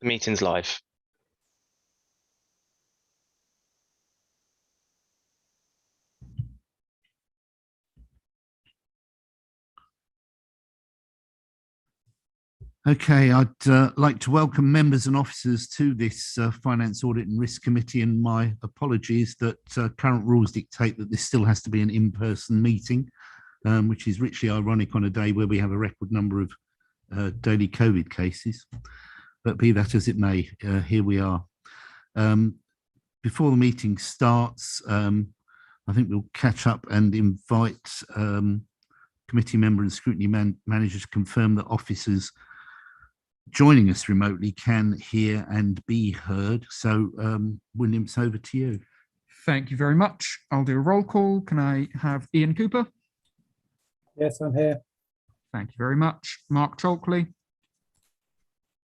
The meeting's live. Okay, I'd like to welcome members and officers to this Finance Audit and Risk Committee, and my apologies that current rules dictate that this still has to be an in-person meeting, which is richly ironic on a day where we have a record number of daily COVID cases. But be that as it may, here we are. Before the meeting starts, I think we'll catch up and invite committee member and scrutiny manager to confirm that officers joining us remotely can hear and be heard. So William, it's over to you. Thank you very much. I'll do a roll call. Can I have Ian Cooper? Yes, I'm here. Thank you very much. Mark Chalkley?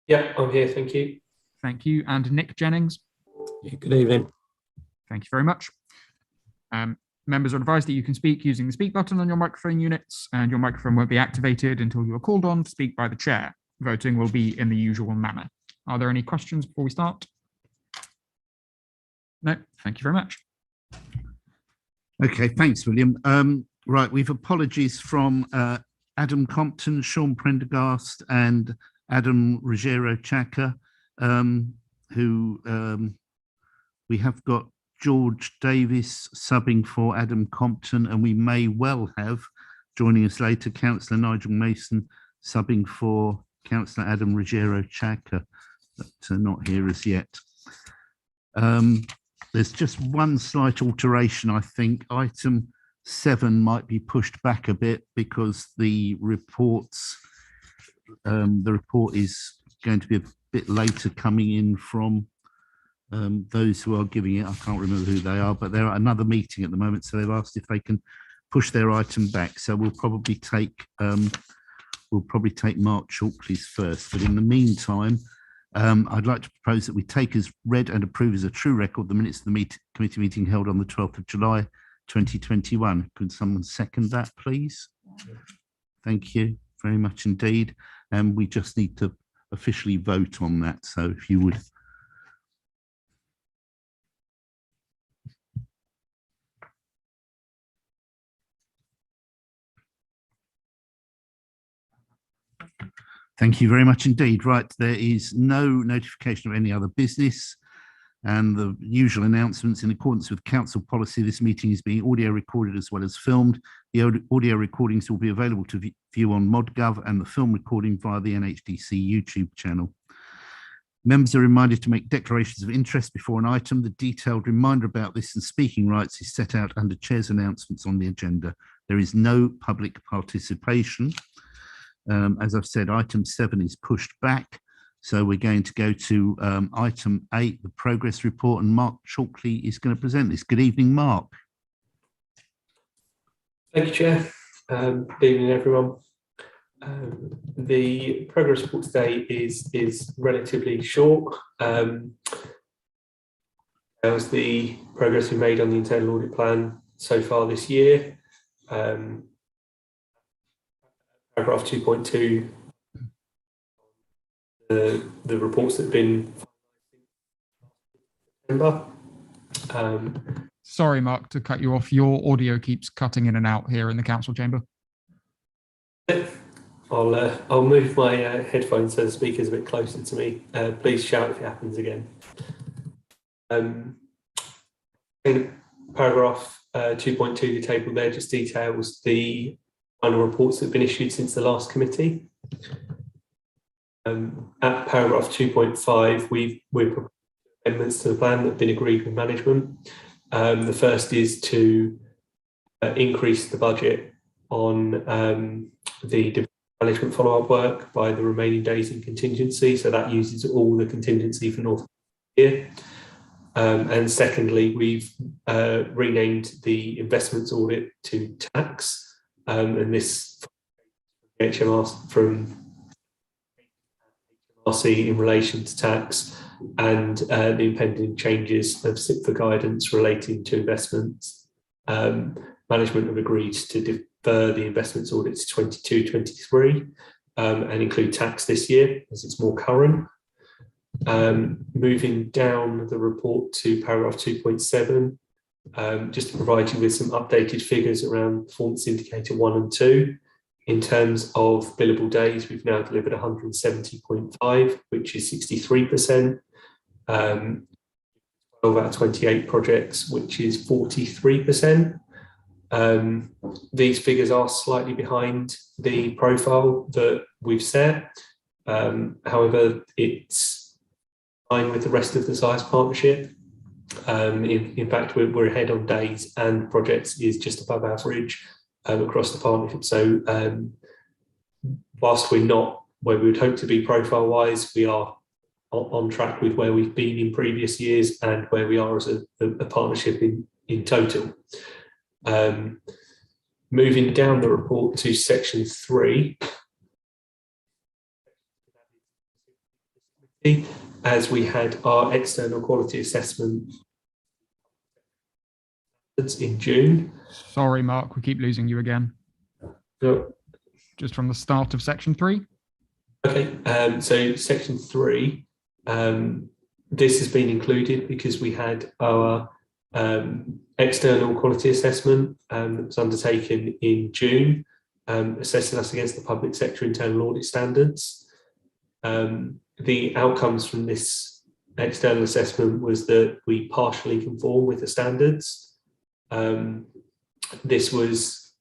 Yeah, I'm here, thank you. Thank you. And Nick Jennings? Yeah, good evening. Thank you very much. Members are advised that you can speak using the speak button on your microphone units, and your microphone won't be activated until you are called on to speak by the chair. Voting will be in the usual manner. Are there any questions before we start? No, thank you very much. Okay, thanks, William. Right, we've apologies from Adam Compton, Sean Prendergast and Adam Ruggiero Chaka, who we have got George Davis subbing for Adam Compton, and we may well have, joining us later, Councillor Nigel Mason subbing for Councillor Adam Ruggiero Chaka, but not here as yet. There's just one slight alteration, I think. Item 7 might be pushed back a bit because the report is going to be a bit later coming in from those who are giving it. I can't remember who they are, but they're at another meeting at the moment, so they've asked if they can push their item back. So we'll probably take Mark Chalkley's first. But in the meantime, I'd like to propose that we take as read and approve as a true record the minutes of the committee meeting held on the 12th of July 2021. Could someone second that, please? Thank you very much indeed. And we just need to officially vote on that. So if you would. Thank you very much indeed. Right, there is no notification of any other business, and the usual announcements. In accordance with council policy, this meeting is being audio recorded as well as filmed. The audio recordings will be available to view on ModGov, and the film recording via the NHDC YouTube channel. Members are reminded to make declarations of interest before an item. The detailed reminder about this and speaking rights is set out under Chair's announcements on the agenda. There is no public participation. As I've said, item 7 is pushed back. So we're going to go to item 8, the progress report, and Mark Chalkley is going to present this. Good evening, Mark. Thank you, Chair. Good evening, everyone. The progress report today is relatively short. That was the progress we made on the internal audit plan so far this year. Paragraph 2.2, the reports that have been Sorry, Mark, to cut you off. Your audio keeps cutting in and out here in the council chamber. I'll move my headphones so the speaker's a bit closer to me. Please shout if it happens again. In paragraph 2.2, the table there just details the final reports that have been issued since the last committee. At paragraph 2.5, we're proposing amendments to the plan that have been agreed with management. The first is to increase the budget on the management follow-up work by the remaining days in contingency. So that uses all the contingency for North here. And secondly, we've renamed the investments audit to tax. And this HMRC from HMRC in relation to tax and the impending changes of SIPFA guidance relating to investments. Management have agreed to defer the investments audit to 22-23 and include tax this year as it's more current. Moving down the report to paragraph 2.7, just to provide you with some updated figures around performance indicator 1 and 2. In terms of billable days, we've now delivered 170.5, which is 63%. 12 out of 28 projects, which is 43%. These figures are slightly behind the profile that we've set. However, it's in line with the rest of the size partnership. In fact, we're ahead on days, and projects is just above average across the partnership. So whilst we're not where we would hope to be profile-wise, we are on track with where we've been in previous years and where we are as a partnership in total. Moving down the report to section 3, as we had our external quality assessment in June. Sorry, Mark, we keep losing you again. So, just from the start of section 3. Okay, so section 3, this has been included because we had our external quality assessment that was undertaken in June, assessing us against the public sector internal audit standards. The outcomes from this external assessment was that we partially conform with the standards. This was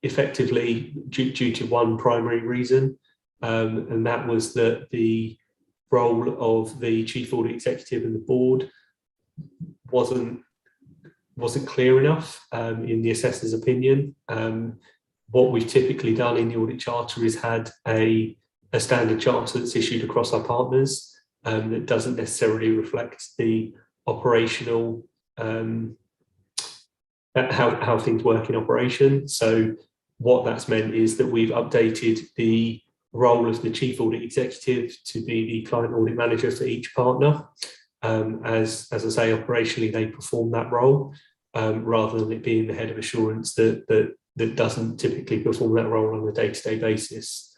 effectively due to one primary reason, and that was that the role of the chief audit executive and the board wasn't clear enough in the assessor's opinion. What we've typically done in the audit charter is had a standard charter that's issued across our partners that doesn't necessarily reflect the operational how things work in operation. So what that's meant is that we've updated the role of the chief audit executive to be the client audit manager for each partner. As I say, operationally they perform that role rather than it being the head of assurance that doesn't typically perform that role on a day-to-day basis.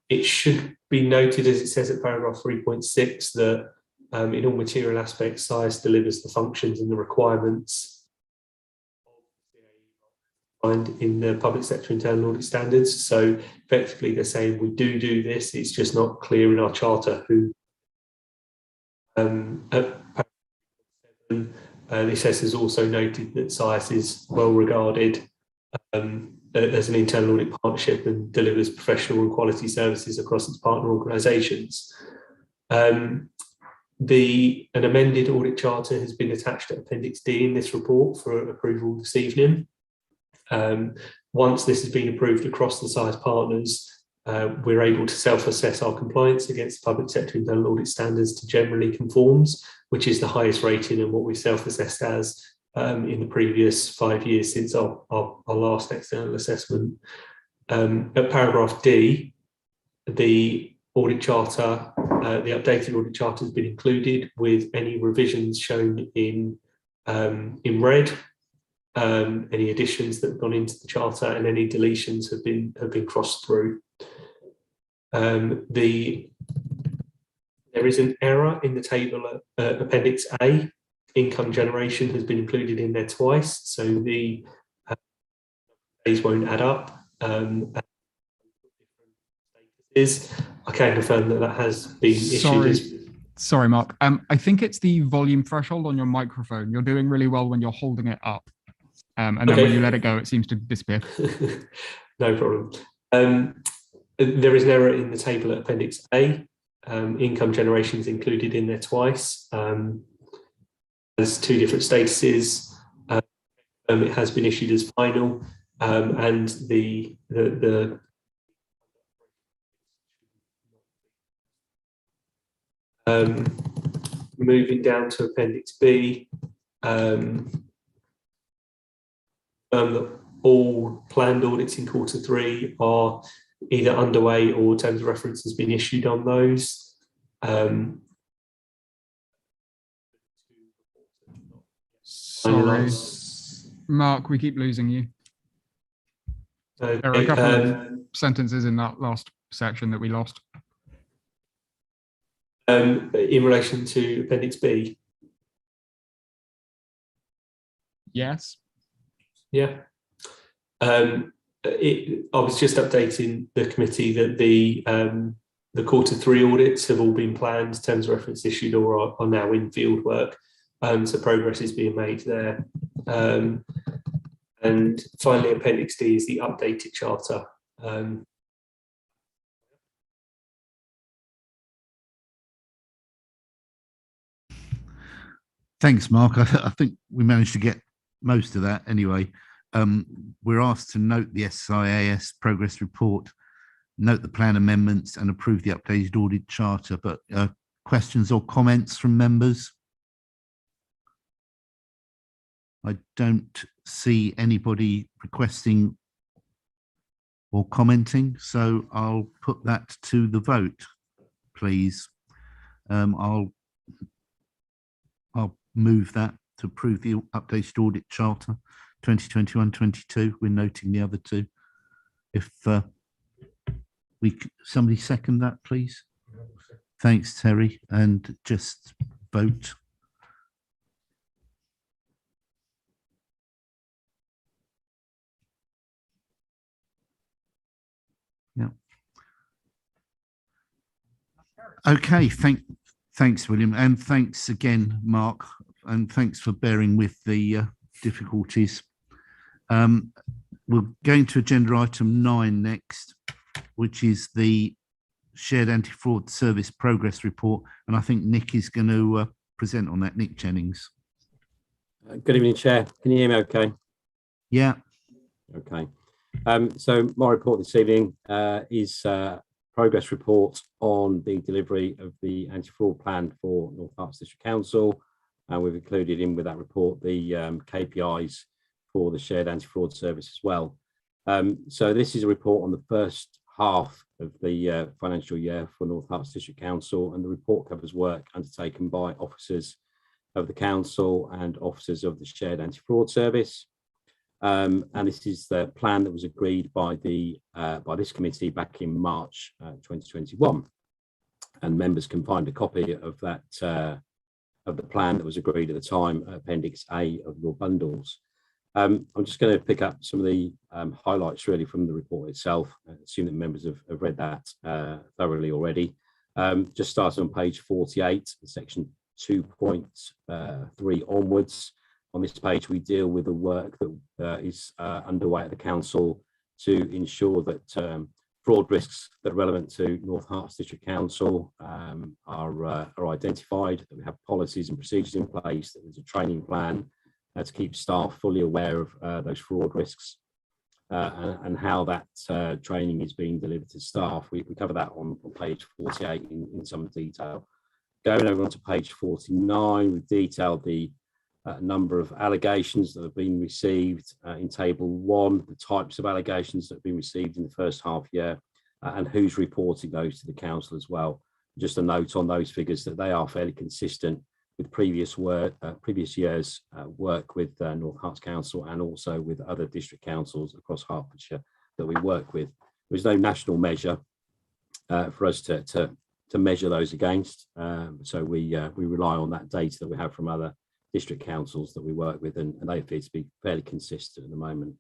It should be noted, as it says at paragraph 3.6, that in all material aspects, SIAS delivers the functions and the requirements defined in the public sector internal audit standards. So effectively they're saying we do this, it's just not clear in our charter who. The assessors also noted that SIAS is well regarded as an internal audit partnership and delivers professional and quality services across its partner organisations. An amended audit charter has been attached to Appendix D in this report for approval this evening. Once this has been approved across the SIAS partners, we're able to self-assess our compliance against public sector internal audit standards to generally conforms, which is the highest rating and what we self-assessed as in the previous 5 years since our last external assessment. At paragraph D, the audit charter, the updated audit charter has been included with any revisions shown in red, any additions that have gone into the charter, and any deletions have been crossed through. There is an error in the table at Appendix A. Income generation has been included in there twice, so the days won't add up. I can confirm that has been issued. Sorry, Mark. I think it's the volume threshold on your microphone. You're doing really well when you're holding it up, and then when you let it go, it seems to disappear. No problem. There is an error in the table at Appendix A. Income generation is included in there twice. There's two different statuses. It has been issued as final, and the moving down to Appendix B, that all planned audits in quarter 3 are either underway or terms of reference has been issued on those. Sorry, Mark, we keep losing you. Okay, There are a couple of sentences in that last section that we lost. In relation to Appendix B. Yes. Yeah. I was just updating the committee that the Q3 audits have all been planned, terms of reference issued, or are now in field work. So progress is being made there. And finally, Appendix D is the updated charter. Thanks, Mark. I think we managed to get most of that anyway. We're asked to note the SIAS progress report, note the plan amendments and approve the updated audit charter, but questions or comments from members? I don't see anybody requesting or commenting, so I'll put that to the vote, please. I'll move that to approve the updated audit charter 2021-22. We're noting the other two. If somebody second that, please. Thanks, Terry, and just vote. Yeah. Okay, thanks, William, and thanks again, Mark, and thanks for bearing with the difficulties. We're going to agenda item 9 next, which is the Shared Anti-Fraud Service Progress Report, and I think Nick is going to present on that. Nick Jennings. Good evening, Chair. Can you hear me okay? Yeah. Okay. So my report this evening is progress report on the delivery of the anti-fraud plan for North Herts District Council, and we've included in with that report the KPIs for the shared anti-fraud service as well. So this is a report on the first half of the financial year for North Herts District Council, and the report covers work undertaken by officers of the council and officers of the shared anti-fraud service. And this is the plan that was agreed by this committee back in March 2021, and members can find a copy of that of the plan that was agreed at the time, Appendix A of your bundles. I'm just going to pick up some of the highlights really from the report itself. I assume that members have read that thoroughly already. Just starting on page 48, section 2.3 onwards. On this page, we deal with the work that is underway at the council to ensure that fraud risks that are relevant to North Herts District Council are identified, that we have policies and procedures in place, that there's a training plan to keep staff fully aware of those fraud risks and how that training is being delivered to staff. We cover that on page 48 in some detail. Going over onto page 49, we've detailed the number of allegations that have been received in table 1, the types of allegations that have been received in the first half year, and who's reporting those to the council as well. Just a note on those figures that they are fairly consistent with previous years' work with North Herts Council and also with other district councils across Hertfordshire that we work with. There's no national measure for us to measure those against, so we rely on that data that we have from other district councils that we work with, and they appear to be fairly consistent at the moment.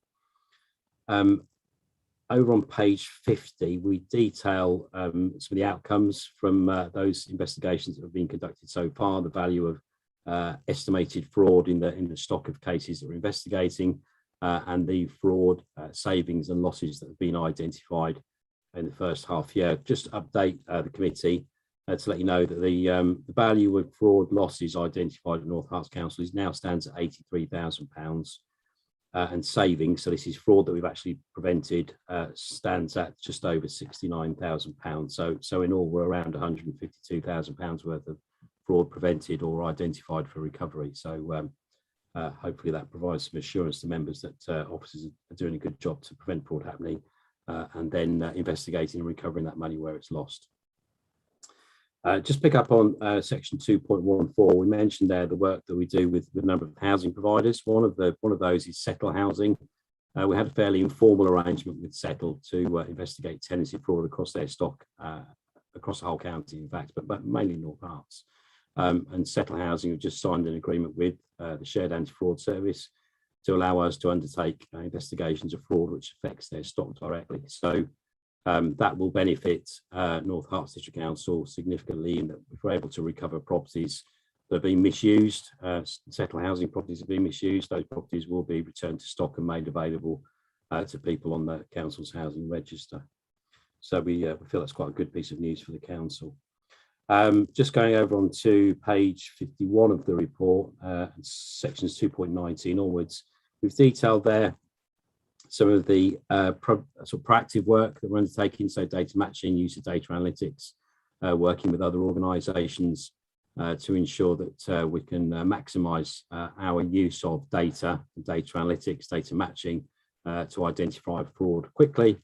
Over on page 50, we detail some of the outcomes from those investigations that have been conducted so far, the value of estimated fraud in the stock of cases that we're investigating, and the fraud savings and losses that have been identified in the first half year. Just to update the committee to let you know that the value of fraud losses identified at North Herts Council is now stands at £83,000, and savings, so this is fraud that we've actually prevented, stands at just over £69,000. So in all, we're around £152,000 worth of fraud prevented or identified for recovery. So hopefully that provides some assurance to members that officers are doing a good job to prevent fraud happening, and then investigating and recovering that money where it's lost. Just pick up on section 2.14. We mentioned there the work that we do with a number of housing providers. One of those is Settle Housing. We had a fairly informal arrangement with Settle to investigate tenancy fraud across their stock across the whole county, in fact, but mainly North Herts. And Settle Housing have just signed an agreement with the Shared Anti-Fraud Service to allow us to undertake investigations of fraud which affects their stock directly. So that will benefit North Herts District Council significantly in that if we're able to recover properties that are being misused, Settle Housing properties are being misused, those properties will be returned to stock and made available to people on the council's housing register. So we feel that's quite a good piece of news for the council. Just going over on to page 51 of the report, sections 2.19 onwards, we've detailed there some of the sort of proactive work that we're undertaking, so data matching, use of data analytics, working with other organisations to ensure that we can maximise our use of data analytics, data matching to identify fraud quickly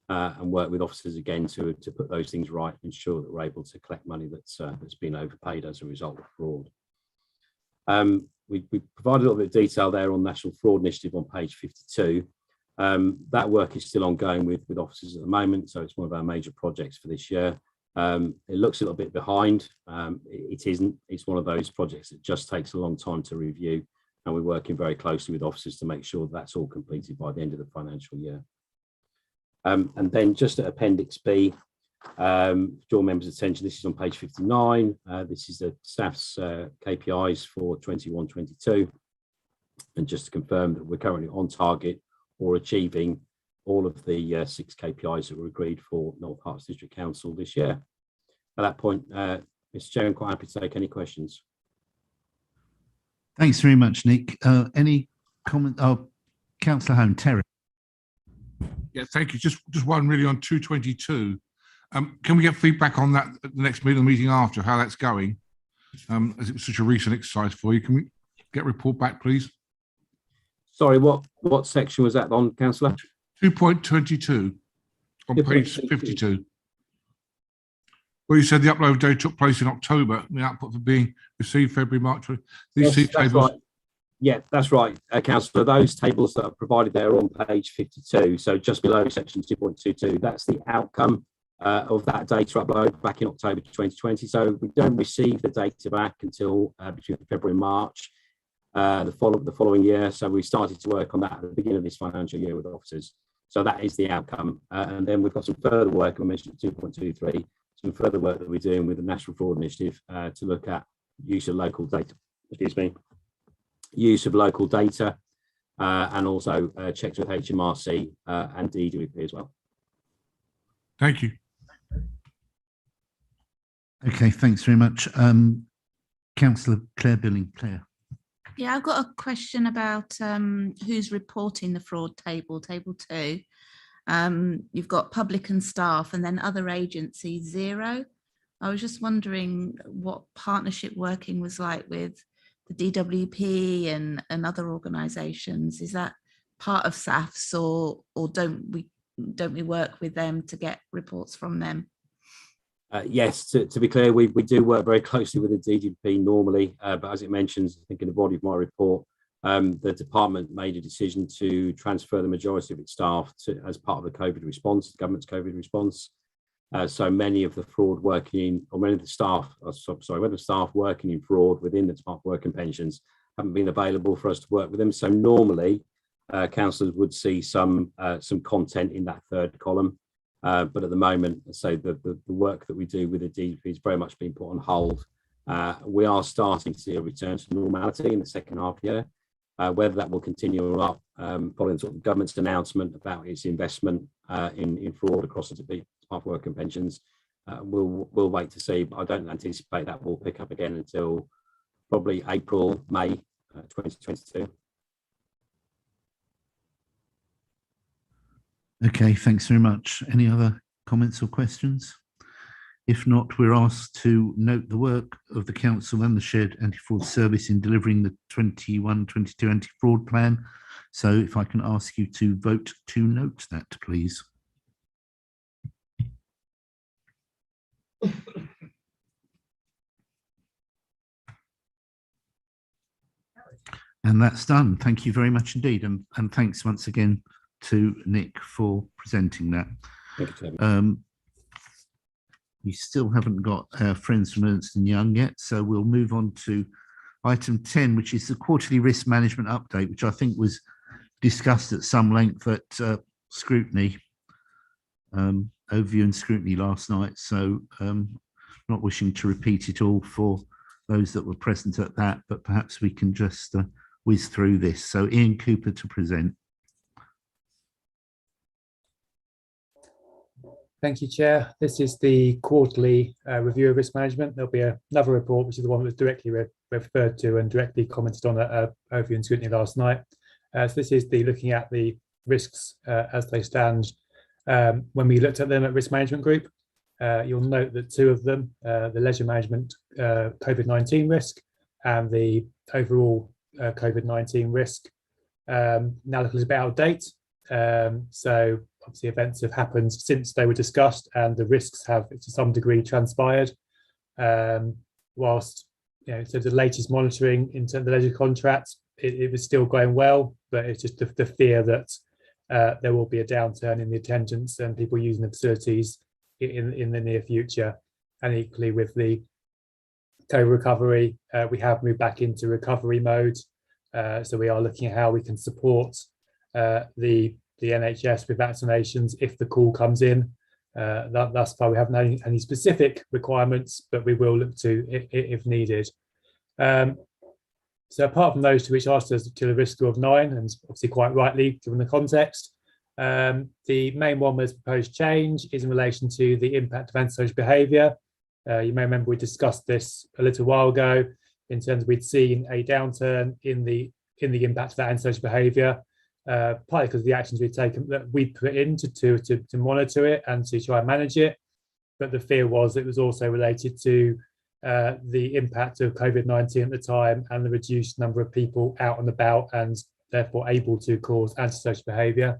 and work with officers again to put those things right, ensure that we're able to collect money that's been overpaid as a result of fraud. We provide a little bit of detail there on National Fraud Initiative on page 52. That work is still ongoing with officers at the moment, so it's one of our major projects for this year. It looks a little bit behind. It isn't. It's one of those projects that just takes a long time to review, and we're working very closely with officers to make sure that's all completed by the end of the financial year. And then just at Appendix B, draw members' attention, this is on page 59. This is the staff's KPIs for 21-22. And just to confirm that we're currently on target or achieving all of the 6 KPIs that were agreed for North Herts District Council this year. At that point, Mr. Chair, I'm quite happy to take any questions. Thanks very much, Nick. Any comment? Oh, Councillor Hone, Terry. Yeah, thank you. Just one really on 222. Can we get feedback on that at the next meeting after, how that's going? As it was such a recent exercise for you. Can we get a report back, please? Sorry, what section was that on, Councillor? 2.22 on page 52. Well, you said the upload day took place in October, the output for being received February, March. These Yes, that's tables. right. Yeah, that's right, Councillor. Those tables that are provided there are on page 52, so just below section 2.22, that's the outcome of that data upload back in October 2020. So we don't receive the data back until between February and March the following year. So we started to work on that at the beginning of this financial year with officers. So that is the outcome. And then we've got some further work, I mentioned 2.23, some further work that we're doing with the National Fraud Initiative to look at use of local data, use of local data and also checks with HMRC and DWP as well. Thank you. Okay, thanks very much. Councillor Claire Billing. Claire. Yeah, I've got a question about who's reporting the fraud table, table 2. You've got public and staff and then other agencies, 0. I was just wondering what partnership working was like with the DWP and other organisations. Is that part of SAFs or don't we work with them to get reports from them? Yes, to be clear, we do work very closely with the DWP normally, but as it mentions, I think in the body of my report, the department made a decision to transfer the majority of its staff as part of the COVID response, the government's COVID response. So many of the fraud working, or many of the staff, many of the staff working in fraud within the Department of Work and Pensions haven't been available for us to work with them. So normally, councillors would see some content in that third column. But at the moment, so the work that we do with the DWP is very much being put on hold. We are starting to see a return to normality in the second half year. Whether that will continue or not, following sort of the government's announcement about its investment in fraud across the Department of Work and Pensions, we'll wait to see. But I don't anticipate that will pick up again until probably April, May 2022. Okay, thanks very much. Any other comments or questions? If not, we're asked to note the work of the Council and the Shared Anti-Fraud Service in delivering the 21-22 anti-fraud plan. So if I can ask you to vote to note that, please. And that's done. Thank you very much indeed. And thanks once again to Nick for presenting that. Thank you, We still haven't got our friends from Ernst & Young yet, so we'll move on to item 10, which is the quarterly risk management update, which I think was discussed at some length at scrutiny, overview and scrutiny last night. So not wishing to repeat it all for those that were present at that, but perhaps we can just whiz through this. So Ian Cooper to present. Thank you, Chair. This is the quarterly review of risk management. There'll be another report, which is the one that was directly referred to and directly commented on at overview and scrutiny last night. So this is the looking at the risks as they stand. When we looked at them at Risk Management Group, you'll note that two of them, the leisure management COVID-19 risk and the overall COVID-19 risk, now look a little bit out of date. So obviously events have happened since they were discussed and the risks have to some degree transpired. Whilst, so the latest monitoring in terms of the leisure contracts, it was still going well, but it's just the fear that there will be a downturn in the attendance and people using the facilities in the near future. And equally with the COVID recovery, we have moved back into recovery mode. So we are looking at how we can support the NHS with vaccinations if the call comes in. Thus far, we haven't any specific requirements, but we will look to if needed. So apart from those two, which asked us to the risk score of 9, and obviously quite rightly given the context, the main one was proposed change is in relation to the impact of antisocial behaviour. You may remember we discussed this a little while ago in terms of we'd seen a downturn in the impact of that antisocial behaviour, partly because of the actions we've taken that we put in to monitor it and to try and manage it. But the fear was it was also related to the impact of COVID-19 at the time and the reduced number of people out and about and therefore able to cause antisocial behaviour.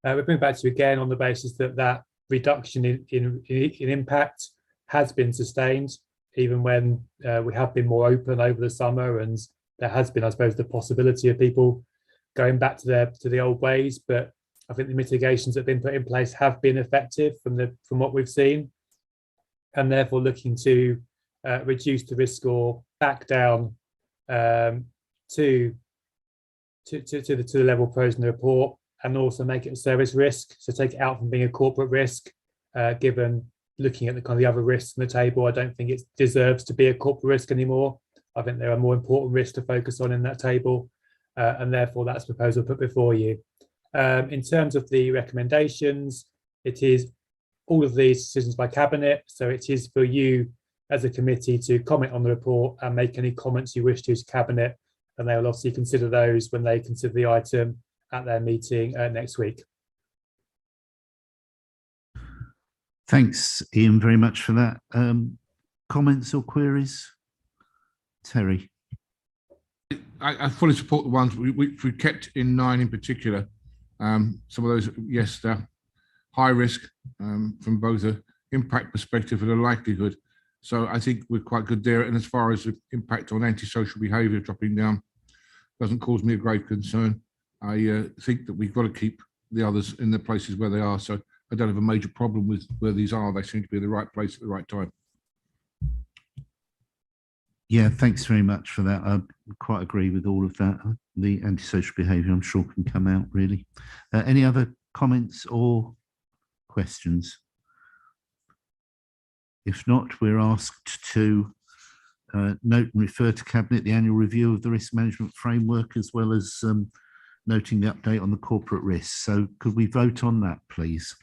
We're bringing back to you again on the basis that that reduction in impact has been sustained, even when we have been more open over the summer, and there has been, I suppose, the possibility of people going back to the old ways. But I think the mitigations that have been put in place have been effective from what we've seen, and therefore looking to reduce the risk score back down to the level proposed in the report, and also make it a service risk, so take it out from being a corporate risk. Given looking at the kind of the other risks in the table, I don't think it deserves to be a corporate risk anymore. I think there are more important risks to focus on in that table, and therefore that's the proposal put before you. In terms of the recommendations, it is all of these decisions by Cabinet, so it is for you as a committee to comment on the report and make any comments you wish to Cabinet, and they will obviously consider those when they consider the item at their meeting next week. Thanks, Ian, very much for that. Comments or queries? Terry. I fully support the ones we kept in 9 in particular. Some of those, yes, they're high risk from both an impact perspective and a likelihood. So I think we're quite good there. And as far as the impact on antisocial behaviour dropping down, doesn't cause me a great concern. I think that we've got to keep the others in the places where they are. So I don't have a major problem with where these are. They seem to be in the right place at the right time. Yeah, thanks very much for that. I quite agree with all of that. The antisocial behaviour, I'm sure, can come out really. Any other comments or questions? If not, we're asked to note and refer to Cabinet the annual review of the risk management framework, as well as noting the update on the corporate risks. So could we vote on that, please?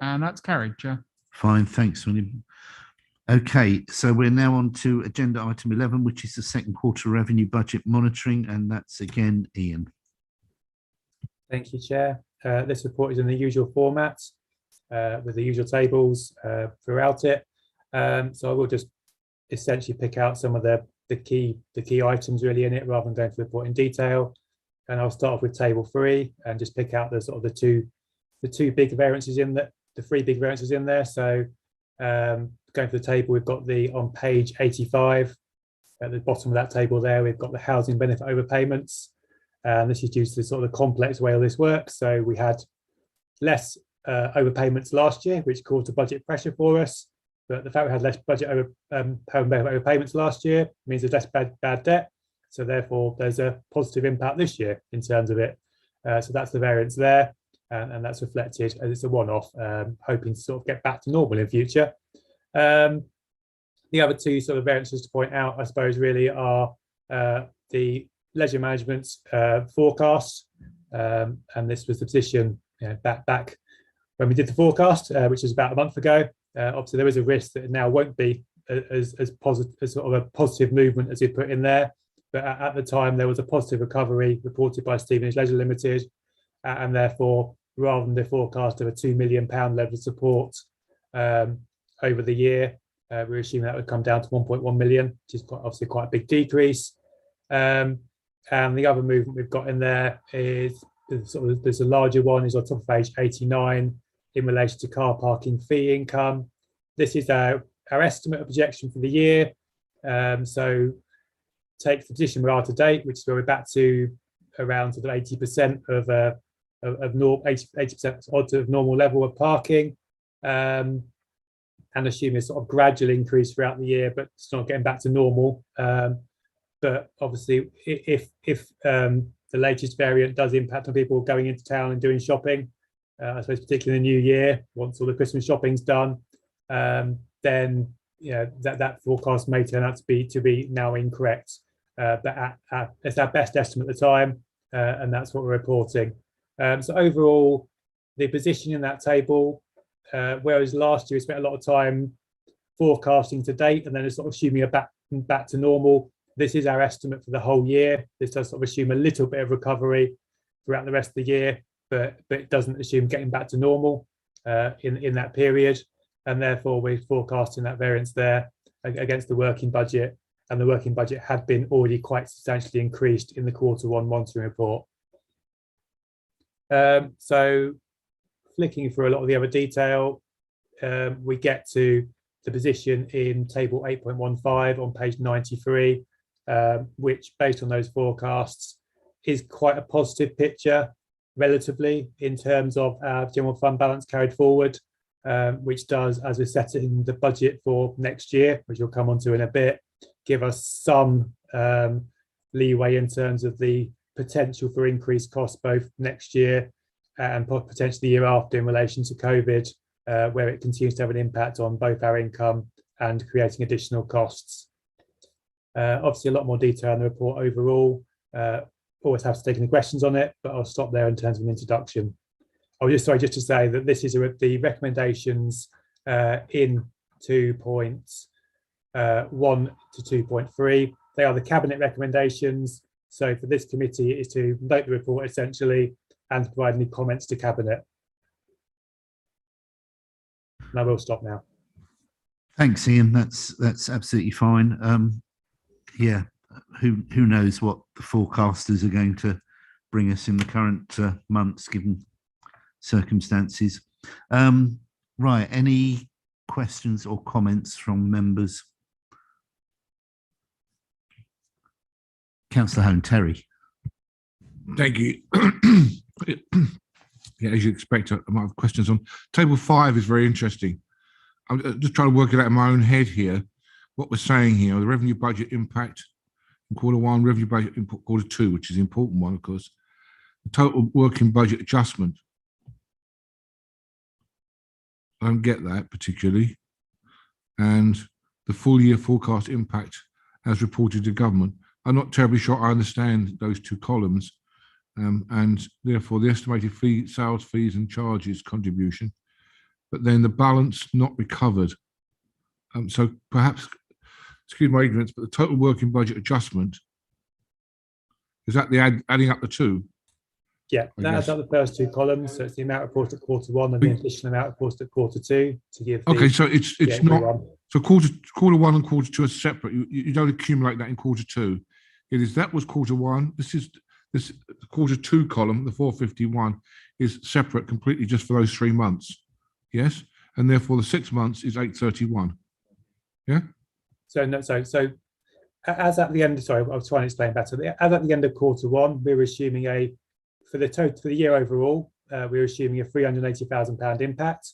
And that's carried, Chair. Fine, thanks, William. Okay, so we're now on to agenda item 11, which is the second quarter revenue budget monitoring, and that's again Ian. Thank you, Chair. This report is in the usual format with the usual tables throughout it. So I will just essentially pick out some of the key items really in it, rather than going through the report in detail. And I'll start off with table 3 and just pick out the sort of the two big variances in that, the 3 big variances in there. So Going to the table, we've got on page 85, at the bottom of that table there, we've got the housing benefit overpayments. And this is due to the sort of the complex way all this works. So we had less overpayments last year, which caused a budget pressure for us. But the fact we had less overpayments last year means there's less bad debt. So therefore, there's a positive impact this year in terms of it. So that's the variance there. And that's reflected as it's a one-off, hoping to sort of get back to normal in future. The other two sort of variances to point out, I suppose, really are the leisure management forecast. And this was the position back when we did the forecast, which was about a month ago. Obviously, there is a risk that it now won't be as positive, as sort of a positive movement as we put in there. But at the time, there was a positive recovery reported by Stevenage Leisure Limited, and therefore, rather than the forecast of a £2 million level of support over the year, we're assuming that would come down to 1.1 million, which is obviously quite a big decrease. And the other movement we've got in there is sort of, there's a larger one, is on top of page 89 in relation to car parking fee income. This is our estimate of projection for the year. So take the position we are to date, which is where we're back to around sort of 80% of 80% odds of normal level of parking, and assuming a sort of gradual increase throughout the year, but it's not getting back to normal. But obviously, if the latest variant does impact on people going into town and doing shopping, I suppose particularly in the new year, once all the Christmas shopping's done, then that forecast may turn out to be now incorrect. But it's our best estimate at the time, and that's what we're reporting. So overall, the position in that table, whereas last year we spent a lot of time forecasting to date and then sort of assuming a back to normal, this is our estimate for the whole year. This does sort of assume a little bit of recovery throughout the rest of the year, but it doesn't assume getting back to normal in that period. And therefore, we're forecasting that variance there against the working budget. And the working budget had been already quite substantially increased in the Q1 monitoring report. So flicking through a lot of the other detail, we get to the position in table 8.15 on page 93, which based on those forecasts is quite a positive picture relatively in terms of our general fund balance carried forward, which does, as we're setting the budget for next year, which we'll come on to in a bit, give us some leeway in terms of the potential for increased costs both next year and potentially the year after in relation to COVID, where it continues to have an impact on both our income and creating additional costs. Obviously, a lot more detail in the report overall. Always have to take any questions on it, but I'll stop there in terms of an introduction. I was just to say that this is the recommendations in 2.1 to 2.3. They are the cabinet recommendations. So for this committee is to note the report essentially and to provide any comments to cabinet. And I will stop now. Thanks, Ian. That's absolutely fine. Yeah, who knows what the forecasters are going to bring us in the current months, given circumstances. Right, any questions or comments from members? Councillor Hone, Terry. Thank you. Yeah, as you expect, I might have questions on table 5. Is very interesting. I'm just trying to work it out in my own head here. What we're saying here, the revenue budget impact in Q1, revenue budget in Q2, which is the important one, of course. The total working budget adjustment. I don't get that particularly. And the full year forecast impact as reported to government. I'm not terribly sure I understand those two columns, and therefore the estimated sales fees and charges contribution, but then the balance not recovered. So perhaps, excuse my ignorance, but the total working budget adjustment, is that the adding up the two? Yeah, that adds up the first two columns. So it's the amount reported at Q1 and the additional amount reported at Q2 to give. Okay, so it's not. So Q1 and Q2 are separate. You don't accumulate that in Q2. It is that was Q1. This Q2 column, the 451, is separate completely just for those 3 months. Yes, and therefore the 6 months is 831. Yeah. So no, so as at the end, sorry, I was trying to explain better. As at the end of Q1, we were assuming for the year overall, we were assuming a £380,000 impact.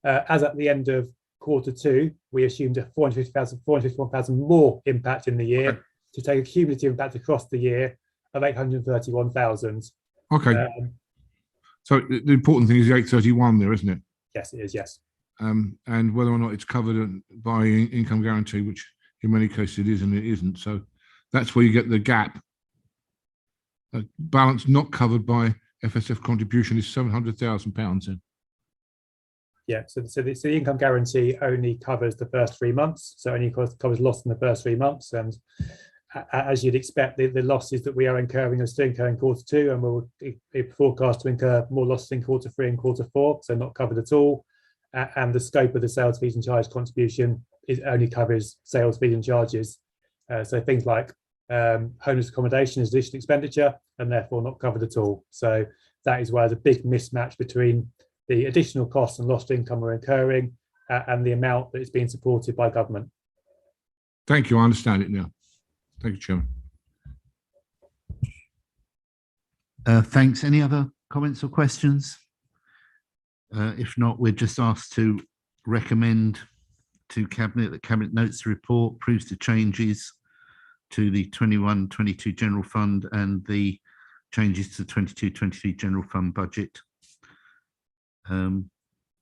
As at the end of Q2, we assumed a 451,000 more impact in the year, Okay. to take a cumulative impact across the year of 831,000. Okay. So the important thing is the 831 there, isn't it? Yes, it is. Yes. And whether or not it's covered by income guarantee, which in many cases it is and it isn't. So that's where you get the gap. Balance not covered by FSF contribution is £700,000 then. Yeah, so the income guarantee only covers the first 3 months, so only covers loss in the first 3 months. And as you'd expect, the losses that we are incurring are still incurring Q2, and we'll be forecast to incur more losses in Q3 and Q4, so not covered at all. And the scope of the sales fees and charge contribution only covers sales fees and charges. So things like homeless accommodation is additional expenditure and therefore not covered at all. So that is why there's a big mismatch between the additional costs and lost income we're incurring and the amount that is being supported by government. Thank you. I understand it now. Thank you, Chairman. Thanks. Any other comments or questions? If not, we're just asked to recommend to Cabinet that Cabinet notes the report, approves the changes to the 21-22 General Fund and the changes to the 22-23 General Fund budget.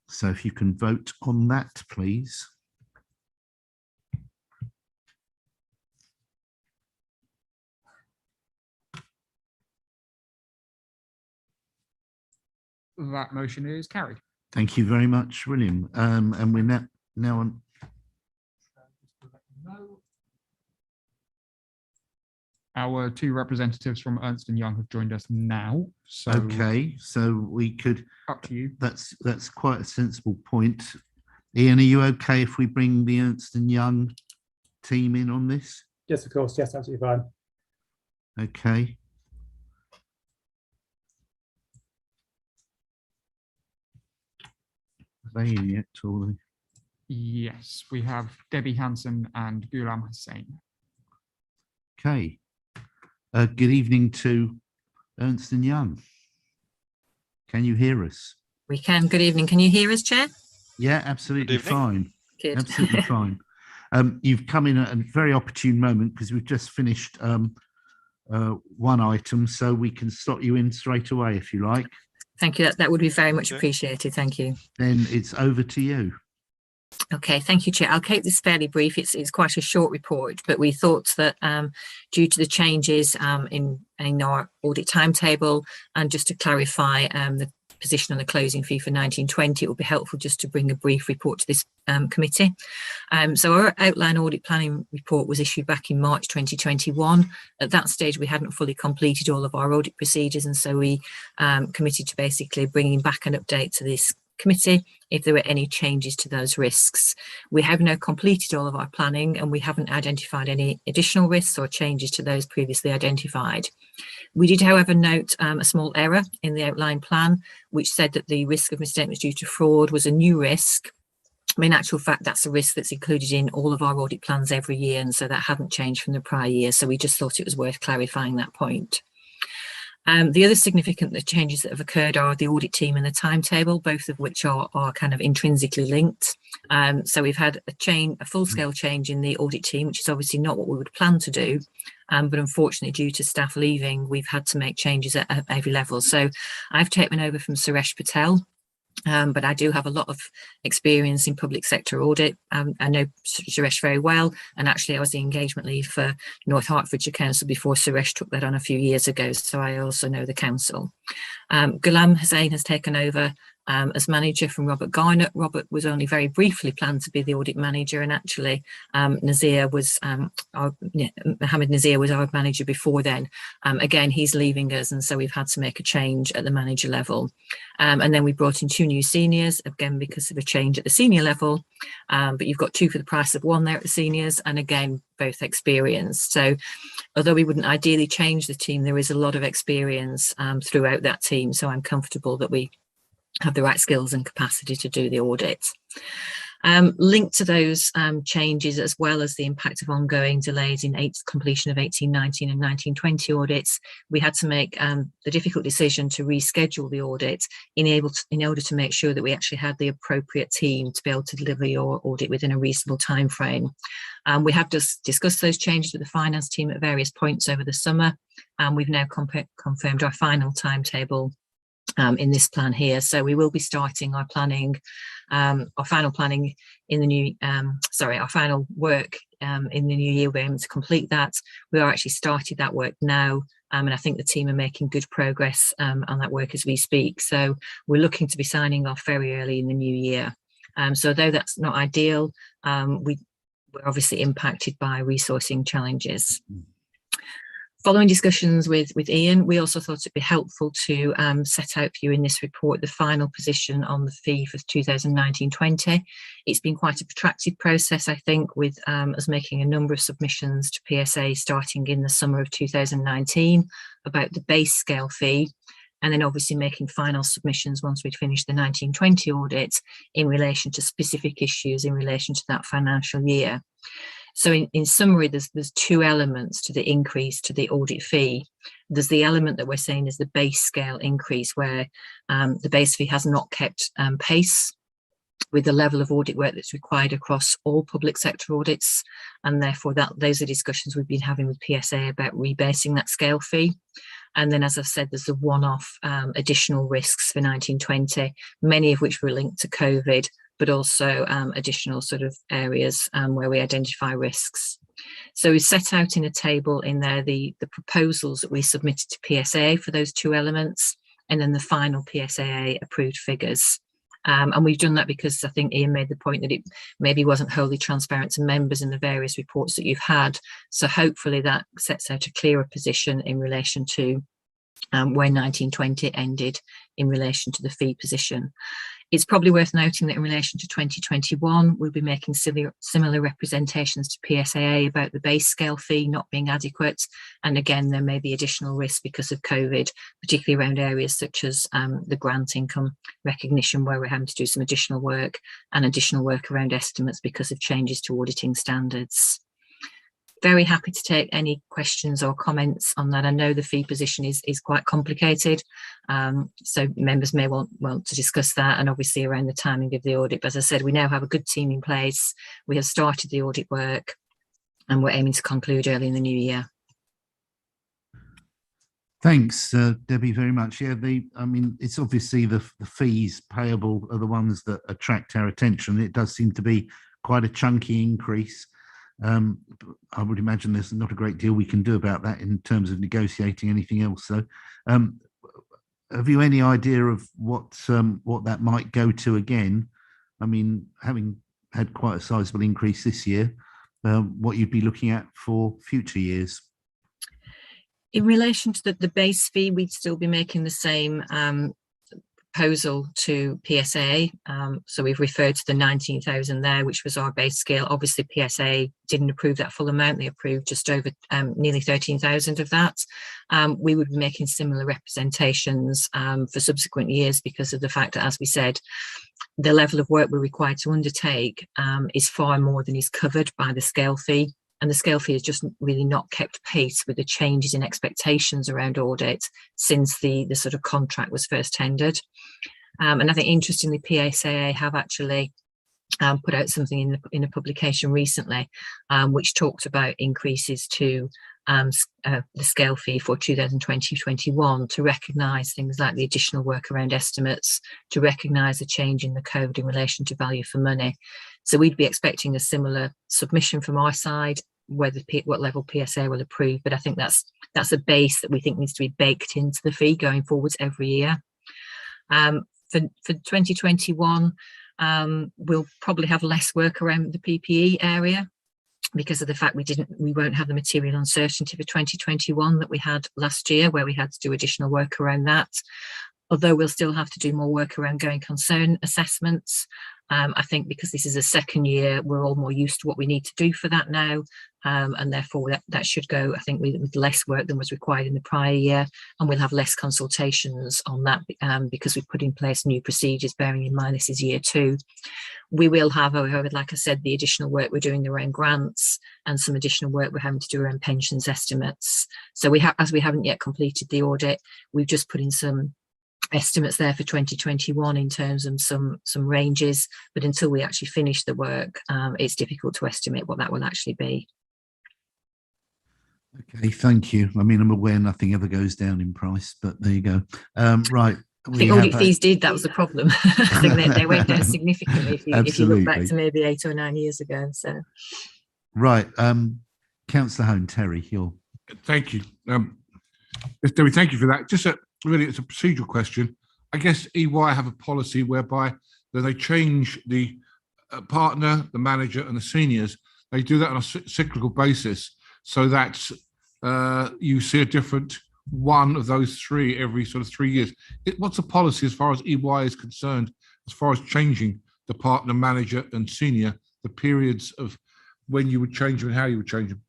So if you can vote on that, please. That motion is carried. Thank you very much, William. And we're now on. Our two representatives from Ernst & Young have joined us now. So Okay, so we could. up to you. That's quite a sensible point. Ian, are you okay if we bring the Ernst & Young team in on this? Yes, of course. Yes, absolutely fine. Okay. Are they in yet, or? Yes, we have Debbie Hansen and Ghulam Hussain. Okay. Good evening to Ernst & Young. Can you hear us? We can. Good evening. Can you hear us, Chair? Yeah, absolutely fine. Good. Absolutely fine. You've come in at a very opportune moment because we've just finished one item, so we can slot you in straight away if you like. Thank you. That would be very much appreciated. Thank you. Then it's over to you. Okay, thank you, Chair. I'll keep this fairly brief. It's quite a short report, but we thought that due to the changes in our audit timetable, and just to clarify the position on the closing fee for 1920, it would be helpful just to bring a brief report to this committee. So our outline audit planning report was issued back in March 2021. At that stage, we hadn't fully completed all of our audit procedures, and so we committed to basically bringing back an update to this committee if there were any changes to those risks. We have now completed all of our planning and we haven't identified any additional risks or changes to those previously identified. We did, however, note a small error in the outline plan, which said that the risk of misstatements due to fraud was a new risk. In actual fact, that's a risk that's included in all of our audit plans every year, and so that hadn't changed from the prior year. So we just thought it was worth clarifying that point. The other significant changes that have occurred are the audit team and the timetable, both of which are kind of intrinsically linked. So we've had a full-scale change in the audit team, which is obviously not what we would plan to do. But unfortunately, due to staff leaving, we've had to make changes at every level. So I've taken over from Suresh Patel. But I do have a lot of experience in public sector audit. I know Suresh very well, and actually I was the engagement lead for North Hertfordshire Council before Suresh took that on a few years ago, so I also know the council. Ghulam Hussain has taken over as manager from Robert Garnett. Robert was only very briefly planned to be the audit manager, and actually Mohammed Nazir was our manager before then. Again, he's leaving us, and so we've had to make a change at the manager level. And then we brought in 2 new seniors, again because of a change at the senior level, but you've got 2 for the price of 1 there at the seniors, and again both experienced. So although we wouldn't ideally change the team, there is a lot of experience throughout that team, so I'm comfortable that we have the right skills and capacity to do the audit. Linked to those changes, as well as the impact of ongoing delays in completion of 1819 and 1920 audits, we had to make the difficult decision to reschedule the audit in order to make sure that we actually had the appropriate team to be able to deliver your audit within a reasonable time frame. We have just discussed those changes with the finance team at various points over the summer, and we've now confirmed our final timetable in this plan here. So we will be starting our planning, our final planning in the new, our final work in the new year. We're aiming to complete that. We are actually started that work now, and I think the team are making good progress on that work as we speak. So we're looking to be signing off very early in the new year. So though that's not ideal, we're obviously impacted by resourcing challenges. Following discussions with Ian, we also thought it'd be helpful to set out for you in this report the final position on the fee for 2019-20. It's been quite a protracted process, I think, with us making a number of submissions to PSA starting in the summer of 2019 about the base scale fee, and then obviously making final submissions once we'd finished the 1920 audit in relation to specific issues in relation to that financial year. So in summary, there's two elements to the increase to the audit fee. There's the element that we're saying is the base scale increase, where the base fee has not kept pace with the level of audit work that's required across all public sector audits, and therefore those are discussions we've been having with PSA about rebasing that scale fee. And then, as I've said, there's the one-off additional risks for 1920, many of which were linked to COVID, but also additional sort of areas where we identify risks. So we set out in a table in there the proposals that we submitted to PSA for those two elements, and then the final PSAA approved figures. And we've done that because I think Ian made the point that it maybe wasn't wholly transparent to members in the various reports that you've had. So hopefully that sets out a clearer position in relation to where 1920 ended in relation to the fee position. It's probably worth noting that in relation to 2021, we'll be making similar representations to PSAA about the base scale fee not being adequate. And again, there may be additional risk because of COVID, particularly around areas such as the grant income recognition, where we're having to do some additional work, and additional work around estimates because of changes to auditing standards. Very happy to take any questions or comments on that. I know the fee position is quite complicated, so members may want to discuss that, and obviously around the timing of the audit. But as I said, we now have a good team in place. We have started the audit work, and we're aiming to conclude early in the new year. Thanks, Debbie, very much. Yeah, I mean, it's obviously the fees payable are the ones that attract our attention. It does seem to be quite a chunky increase. I would imagine there's not a great deal we can do about that in terms of negotiating anything else. So have you any idea of what that might go to again? I mean, having had quite a sizable increase this year, what you'd be looking at for future years? In relation to the base fee, we'd still be making the same proposal to PSA. So we've referred to the 19,000 there, which was our base scale. Obviously, PSA didn't approve that full amount. They approved just over nearly 13,000 of that. We would be making similar representations for subsequent years because of the fact that, as we said, the level of work we're required to undertake is far more than is covered by the scale fee. And the scale fee has just really not kept pace with the changes in expectations around audit since the sort of contract was first tendered. And I think interestingly, PSAA have actually put out something in a publication recently, which talked about increases to the scale fee for 2020-21 to recognise things like the additional work around estimates, to recognise the change in the code in relation to value for money. So we'd be expecting a similar submission from our side, what level PSA will approve. But I think that's a base that we think needs to be baked into the fee going forwards every year. For 2021, we'll probably have less work around the PPE area because of the fact we won't have the material uncertainty for 2021 that we had last year, where we had to do additional work around that. although we'll still have to do more work around going concern assessments. I think because this is a second year, we're all more used to what we need to do for that now. And therefore that should go, I think, with less work than was required in the prior year. And we'll have less consultations on that because we've put in place new procedures, bearing in mind this is year 2. We will have, however, like I said, the additional work we're doing around grants and some additional work we're having to do around pensions estimates. So as we haven't yet completed the audit, we've just put in some estimates there for 2021 in terms of some ranges, but until we actually finish the work, it's difficult to estimate what that will actually be. Okay, thank you. I mean, I'm aware nothing ever goes down in price, but there you go. Right. I think audit fees did, that was the problem. I think they went down significantly if you look back to maybe 8 or 9 years ago. So, right. Councillor Hone, Terry, you're. Thank you. Debbie, thank you for that. Just really, it's a procedural question. I guess EY have a policy whereby they change the partner, the manager, and the seniors. They do that on a cyclical basis, so that you see a different one of those three every sort of 3 years. What's the policy as far as EY is concerned, as far as changing the partner, manager, and senior, the periods of when you would change them and how you would change them?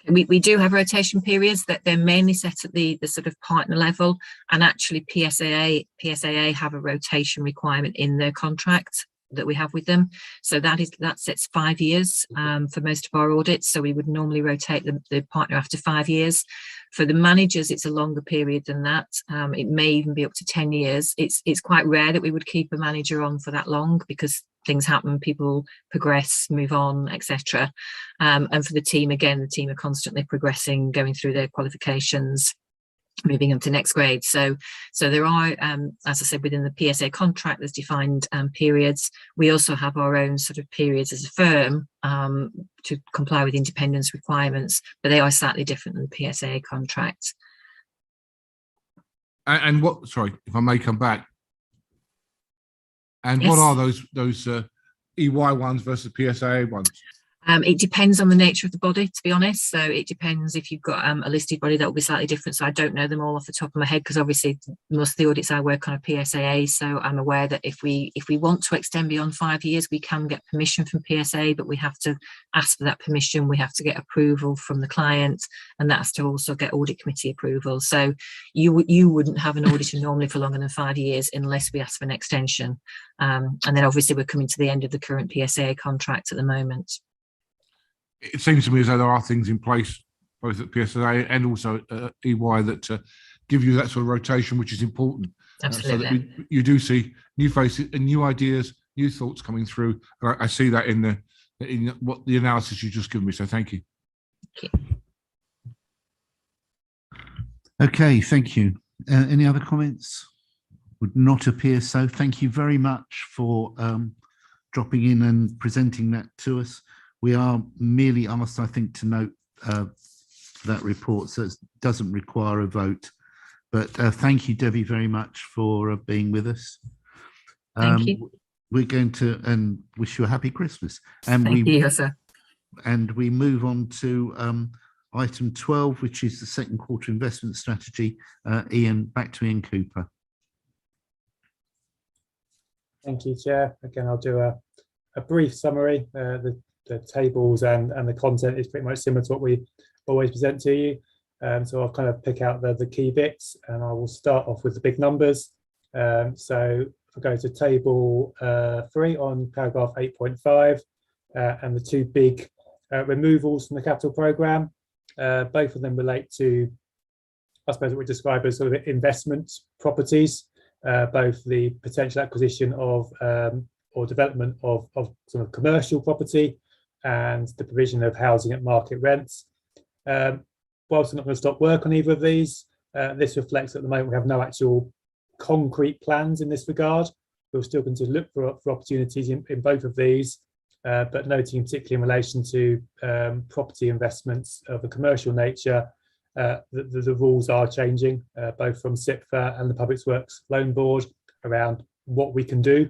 We do have rotation periods that they're mainly set at the sort of partner level, and actually PSAA have a rotation requirement in their contract that we have with them. So that sets 5 years for most of our audits. So we would normally rotate the partner after 5 years. For the managers, it's a longer period than that. It may even be up to 10 years. It's quite rare that we would keep a manager on for that long because things happen, people progress, move on, etc. And for the team, again, the team are constantly progressing, going through their qualifications, moving them to next grade. So there are, as I said, within the PSA contract, there's defined periods. We also have our own sort of periods as a firm to comply with independence requirements, but they are slightly different than the PSA contract. And what? Sorry, if I may come back. And yes. What are those EY ones versus PSAA ones? It depends on the nature of the body, to be honest. So it depends if you've got a listed body, that will be slightly different. So I don't know them all off the top of my head because obviously most of the audits I work on are PSAA. So I'm aware that if we want to extend beyond 5 years, we can get permission from PSA, but we have to ask for that permission. We have to get approval from the client, and that's to also get audit committee approval. So you wouldn't have an auditor normally for longer than 5 years unless we ask for an extension. And then obviously we're coming to the end of the current PSA contract at the moment. It seems to me as though there are things in place, both at PSA and also EY, that give you that sort of rotation, which is important. Absolutely. So that you do see new faces and new ideas, new thoughts coming through. I see that in what the analysis you just given me. So thank you. Thank you. Okay, thank you. Any other comments? Would not appear so. Thank you very much for dropping in and presenting that to us. We are merely asked, I think, to note that report, so it doesn't require a vote. But thank you, Debbie, very much for being with us. Thank you. We're going to wish you a happy Christmas. And Thank you, sir. And we move on to item 12, which is the second quarter investment strategy. Ian, back to Ian Cooper. Thank you, Chair. Again, I'll do a brief summary. The tables and the content is pretty much similar to what we always present to you. So I'll kind of pick out the key bits, and I will start off with the big numbers. So if I go to table 3 on paragraph 8.5, and the two big removals from the capital programme, both of them relate to, I suppose, what we describe as sort of investment properties, both the potential acquisition of or development of sort of commercial property and the provision of housing at market rents. Whilst we're not going to stop work on either of these, this reflects at the moment we have no actual concrete plans in this regard. We'll still continue to look for opportunities in both of these, but noting particularly in relation to property investments of a commercial nature, the rules are changing, both from SIPFA and the Public Works Loan Board, around what we can do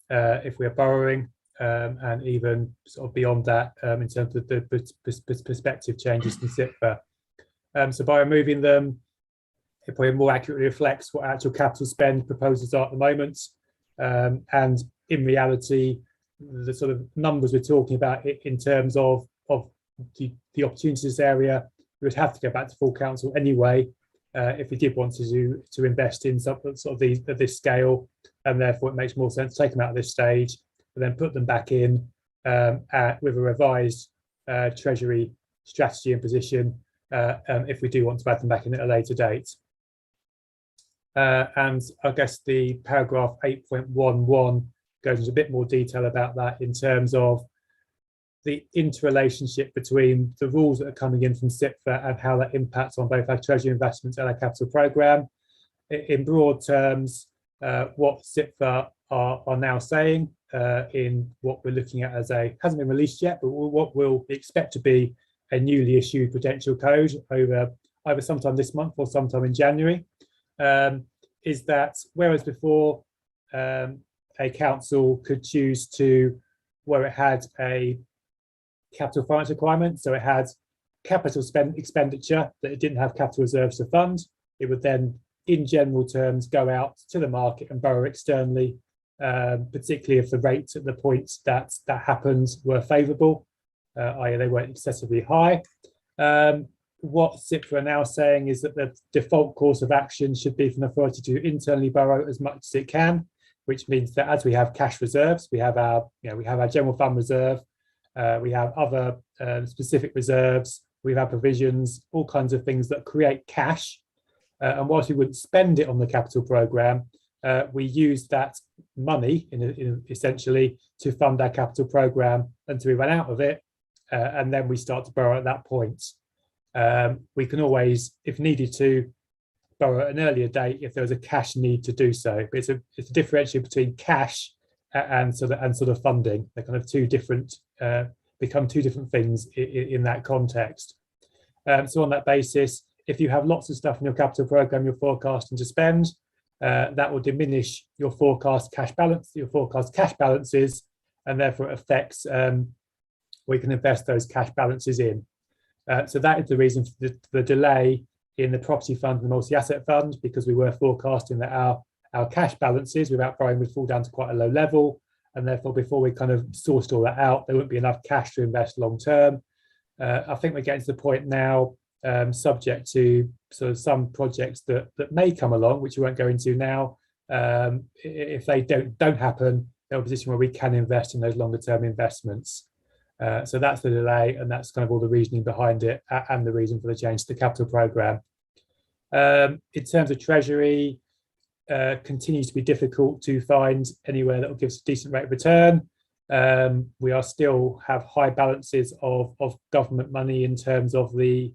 if we are borrowing, and even sort of beyond that in terms of the perspective changes from SIPFA. So by removing them, it probably more accurately reflects what actual capital spend proposals are at the moment. And in reality, the sort of numbers we're talking about in terms of the opportunities area, we would have to go back to full council anyway if we did want to invest in some sort of these at this scale, and therefore it makes more sense to take them out at this stage and then put them back in with a revised Treasury strategy and position if we do want to add them back in at a later date. And I guess the paragraph 8.11 goes into a bit more detail about that in terms of the interrelationship between the rules that are coming in from CIPFA and how that impacts on both our Treasury investments and our capital programme. In broad terms, what CIPFA are now saying in what we're looking at as hasn't been released yet, but what we'll expect to be a newly issued prudential code over either sometime this month or sometime in January, is that whereas before a council could choose to, where it had a capital finance requirement, so it had capital expenditure that it didn't have capital reserves to fund, it would then in general terms go out to the market and borrow externally, particularly if the rates at the points that happened were favourable, i.e. they weren't excessively high. What CIPFA are now saying is that the default course of action should be for an authority to internally borrow as much as it can, which means that as we have cash reserves, we have our general fund reserve, we have other specific reserves, we have provisions, all kinds of things that create cash. And whilst we wouldn't spend it on the capital programme, we use that money in essentially to fund our capital programme until we run out of it, and then we start to borrow at that point. We can always, if needed to, borrow at an earlier date if there was a cash need to do so. But it's a differentiation between cash and sort of funding. They're kind of become two different things in that context. So on that basis, if you have lots of stuff in your capital programme you're forecasting to spend, that will diminish your forecast cash balances, and therefore it affects we can invest those cash balances in. So that is the reason for the delay in the property fund and the multi-asset fund, because we were forecasting that our cash balances without borrowing would fall down to quite a low level, and therefore before we kind of sourced all that out, there wouldn't be enough cash to invest long term. I think we're getting to the point now, subject to sort of some projects that may come along, which we won't go into now. If they don't happen, they're in a position where we can invest in those longer term investments. So that's the delay, and that's kind of all the reasoning behind it and the reason for the change to the capital programme. In terms of Treasury, continues to be difficult to find anywhere that will give us a decent rate of return. We are still have high balances of government money in terms of the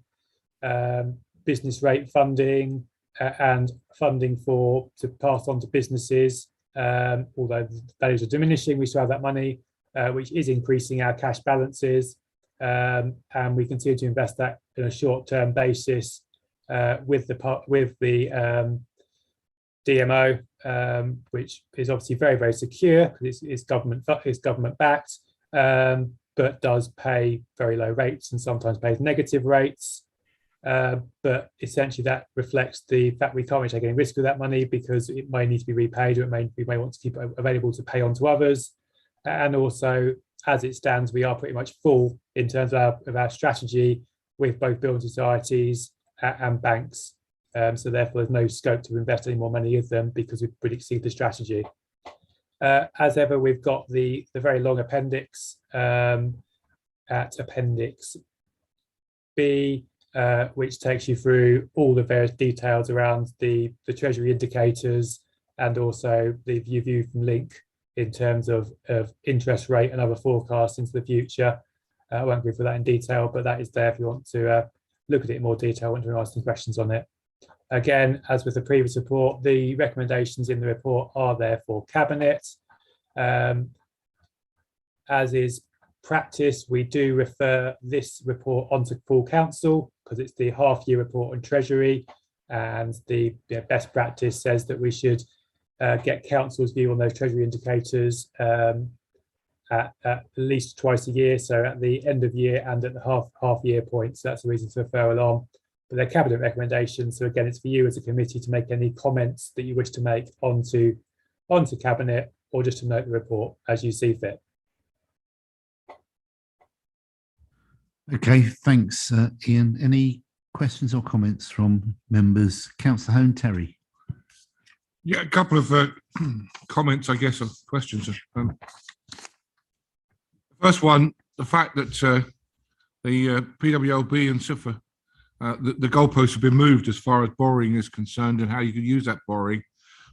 business rate funding and funding to pass on to businesses. Although the values are diminishing, we still have that money, which is increasing our cash balances, and we continue to invest that in a short-term basis with the DMO, which is obviously very, very secure because it's government backed, but does pay very low rates and sometimes pays negative rates. But essentially that reflects the fact we can't really take any risk with that money because it may need to be repaid, or we may want to keep it available to pay on to others. And also, as it stands, we are pretty much full in terms of our strategy with both building societies and banks. So therefore, there's no scope to invest any more money with them because we would exceed the strategy. As ever, we've got the very long appendix at Appendix B, which takes you through all the various details around the Treasury indicators and also the view from Link in terms of interest rate and other forecasts into the future. I won't go through that in detail, but that is there if you want to look at it in more detail, want to ask some questions on it. Again, as with the previous report, the recommendations in the report are there for Cabinet. As is practice, we do refer this report onto full council because it's the half-year report on Treasury, and the best practice says that we should get council's view on those Treasury indicators at least twice a year, so at the end of year and at the half-year point. So that's the reason to refer along. but they're cabinet recommendations. So again, it's for you as a committee to make any comments that you wish to make onto cabinet, or just to note the report as you see fit. Okay, thanks, Ian. Any questions or comments from members? Councillor Hone, Terry. Yeah, a couple of comments, I guess, or questions. First one, the fact that the PWLB and SIFA, the goalposts have been moved as far as borrowing is concerned and how you can use that borrowing.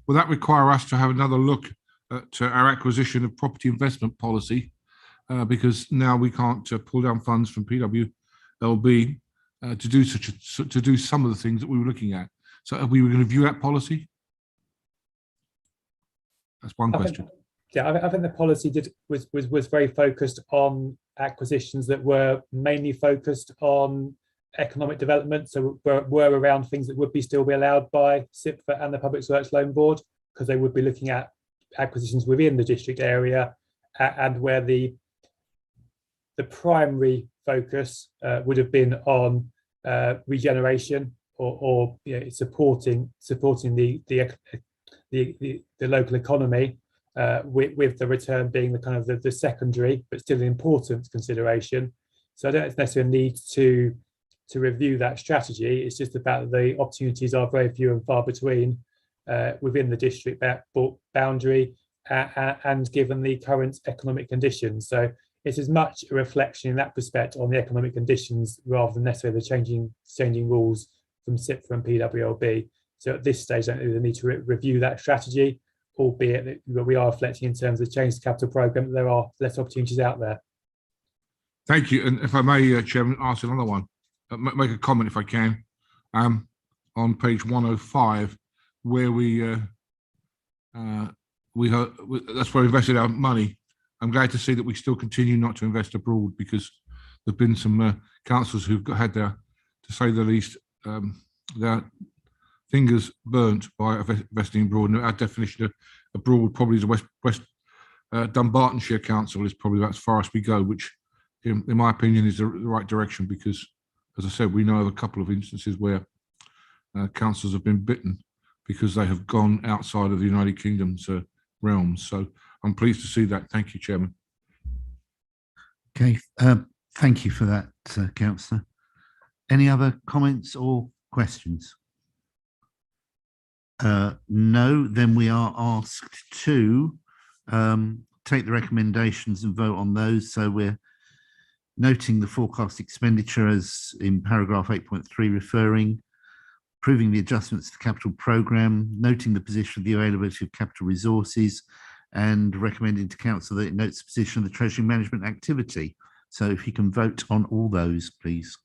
Will that require us to have another look at our acquisition of property investment policy? Because now we can't pull down funds from PWLB to do some of the things that we were looking at. So are we going to review that policy? That's one question. I think the policy was very focused on acquisitions that were mainly focused on economic development, so were around things that would still be allowed by SIPFA and the Public Works Loan Board, because they would be looking at acquisitions within the district area, and where the primary focus would have been on regeneration or supporting the local economy, with the return being the kind of the secondary but still an important consideration. So I don't necessarily need to review that strategy. It's just about the opportunities are very few and far between within the district boundary, and given the current economic conditions. So it's as much a reflection in that respect on the economic conditions rather than necessarily the changing rules from SIPFA and PWLB. So at this stage, I don't really need to review that strategy, albeit that we are reflecting in terms of the Change to Capital programme, there are less opportunities out there. Thank you. And if I may, Chairman, ask another one, make a comment if I can, on page 105, where that's where we invested our money. I'm glad to see that we still continue not to invest abroad, because there've been some councils who've had their, to say the least, their fingers burnt by investing abroad. And our definition of abroad probably is the West Dunbartonshire Council is probably about as far as we go, which in my opinion is the right direction, because as I said, we know of a couple of instances where councils have been bitten because they have gone outside of the United Kingdom's realms. So I'm pleased to see that. Thank you, Chairman. Okay, thank you for that, Councillor. Any other comments or questions? No, then we are asked to take the recommendations and vote on those. So we're noting the forecast expenditure as in paragraph 8.3, referring, approving the adjustments to the capital programme, noting the position of the availability of capital resources, and recommending to council that it notes the position of the treasury management activity. So if you can vote on all those, please.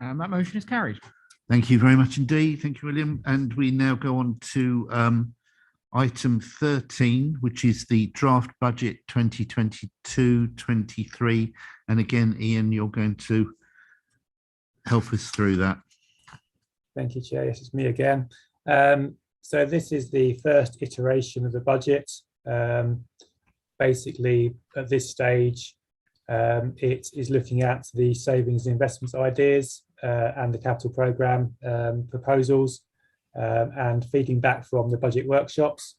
And that motion is carried. Thank you very much indeed. Thank you, William. And we now go on to item 13, which is the draft budget 2022-23. And again, Ian, you're going to help us through that. Thank you, Chair. Yes, it's me again. So this is the first iteration of the budget. Basically, at this stage, it is looking at the savings and investments ideas and the capital programme proposals, and feeding back from the budget workshops,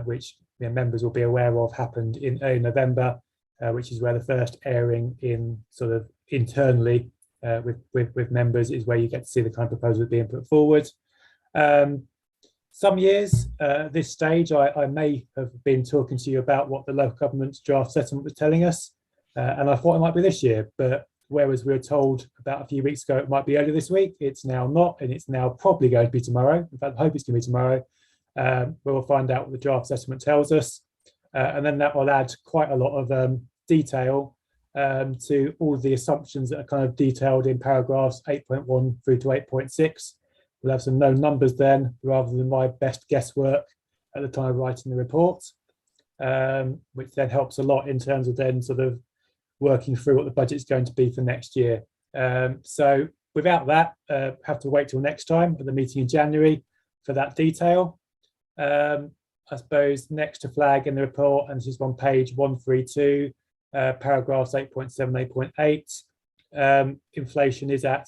which members will be aware of happened in early November, which is where the first airing in sort of internally with members is where you get to see the kind of proposals being put forward. Some years at this stage, I may have been talking to you about what the local government draft settlement was telling us, and I thought it might be this year, but whereas we were told about a few weeks ago it might be earlier this week, it's now not, and it's now probably going to be tomorrow. In fact, I hope it's going to be tomorrow. We'll find out what the draft settlement tells us, and then that will add quite a lot of detail to all the assumptions that are kind of detailed in paragraphs 8.1 through to 8.6. We'll have some known numbers then, rather than my best guesswork at the time of writing the report, which then helps a lot in terms of then sort of working through what the budget's going to be for next year. So without that, have to wait till next time at the meeting in January for that detail. I suppose next to flag in the report, and this is on page 132, paragraphs 8.7, 8.8. Inflation is at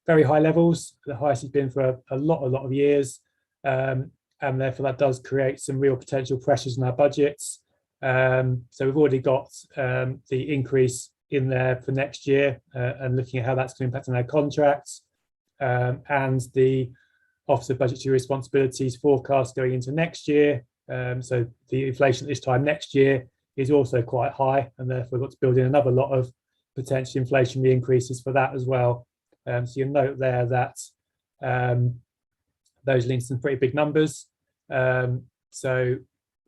very high levels, the highest it's been for a lot of years, and therefore that does create some real potential pressures in our budgets. So we've already got the increase in there for next year, and looking at how that's going to impact on our contracts, and the Office of Budgetary Responsibilities forecast going into next year. So the inflation this time next year is also quite high, and therefore we've got to build in another lot of potential inflationary increases for that as well. So you'll note there that those link to some pretty big numbers. So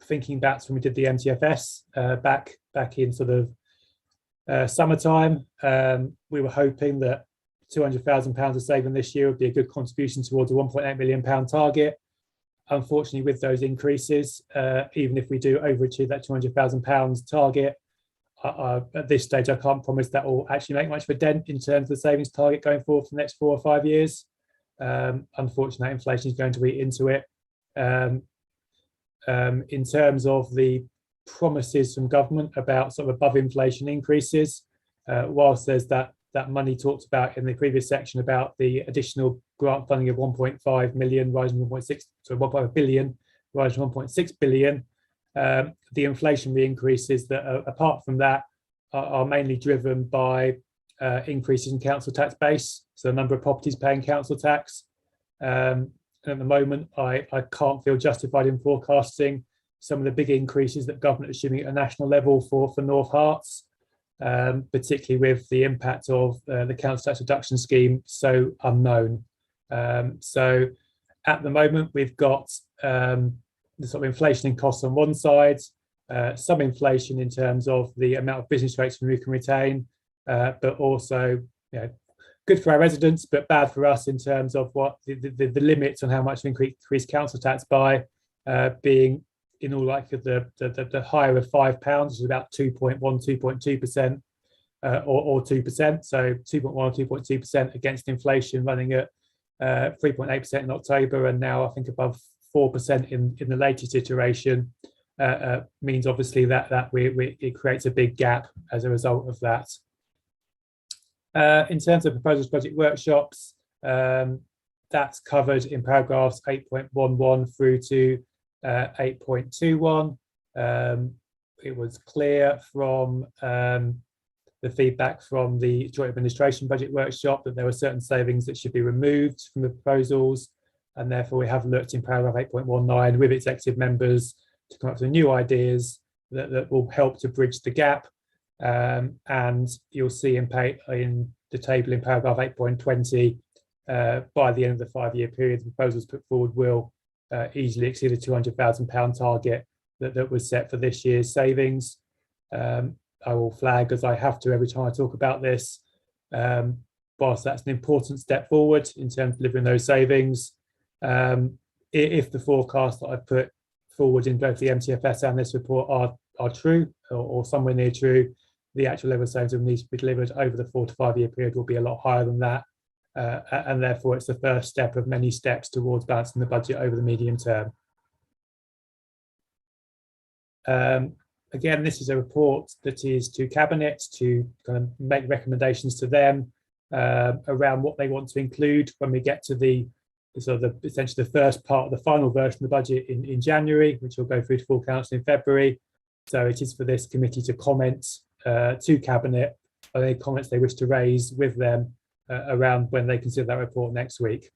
thinking back to when we did the MTFS back in sort of summertime, we were hoping that £200,000 of saving this year would be a good contribution towards a £1.8 million target. Unfortunately, with those increases, even if we do overachieve that £200,000 target, at this stage, I can't promise that will actually make much of a dent in terms of the savings target going forward for the next 4 or 5 years. Unfortunately, inflation is going to eat into it. In terms of the promises from government about sort of above inflation increases, whilst there's that money talked about in the previous section about the additional grant funding of 1.5 million rising 1.6, so 1.5 billion rising 1.6 billion. The inflationary increases that are, apart from that, are mainly driven by increases in council tax base, so the number of properties paying council tax. And at the moment, I can't feel justified in forecasting some of the big increases that government is assuming at a national level for North Herts, particularly with the impact of the council tax reduction scheme so unknown. So at the moment, we've got the sort of inflation in costs on one side, some inflation in terms of the amount of business rates we can retain, but also, good for our residents, but bad for us in terms of what the limits on how much to increase council tax by, being in all likelihood the higher of £5, which is about 2.1, 2.2%, or 2%. So 2.1 or 2.2% against inflation running at 3.8% in October, and now I think above 4% in the latest iteration, means obviously that it creates a big gap as a result of that. In terms of proposals budget workshops, that's covered in paragraphs 8.11 through to 8.21. It was clear from the feedback from the Joint Administration Budget Workshop that there were certain savings that should be removed from the proposals, and therefore we have looked in paragraph 8.19 with executive members to come up with new ideas that will help to bridge the gap. And you'll see in the table in paragraph 8.20, by the end of the 5-year period, the proposals put forward will easily exceed a £200,000 target that was set for this year's savings. I will flag, as I have to every time I talk about this, whilst that's an important step forward in terms of delivering those savings, if the forecast that I've put forward in both the MTFS and this report are true or somewhere near true, the actual level of savings that needs to be delivered over the 4 to 5 year period will be a lot higher than that. And therefore, it's the first step of many steps towards balancing the budget over the medium term. Again, this is a report that is to Cabinet to kind of make recommendations to them around what they want to include when we get to essentially the first part of the final version of the budget in January, which will go through to full council in February. So it is for this committee to comment to Cabinet on any comments they wish to raise with them around when they consider that report next week.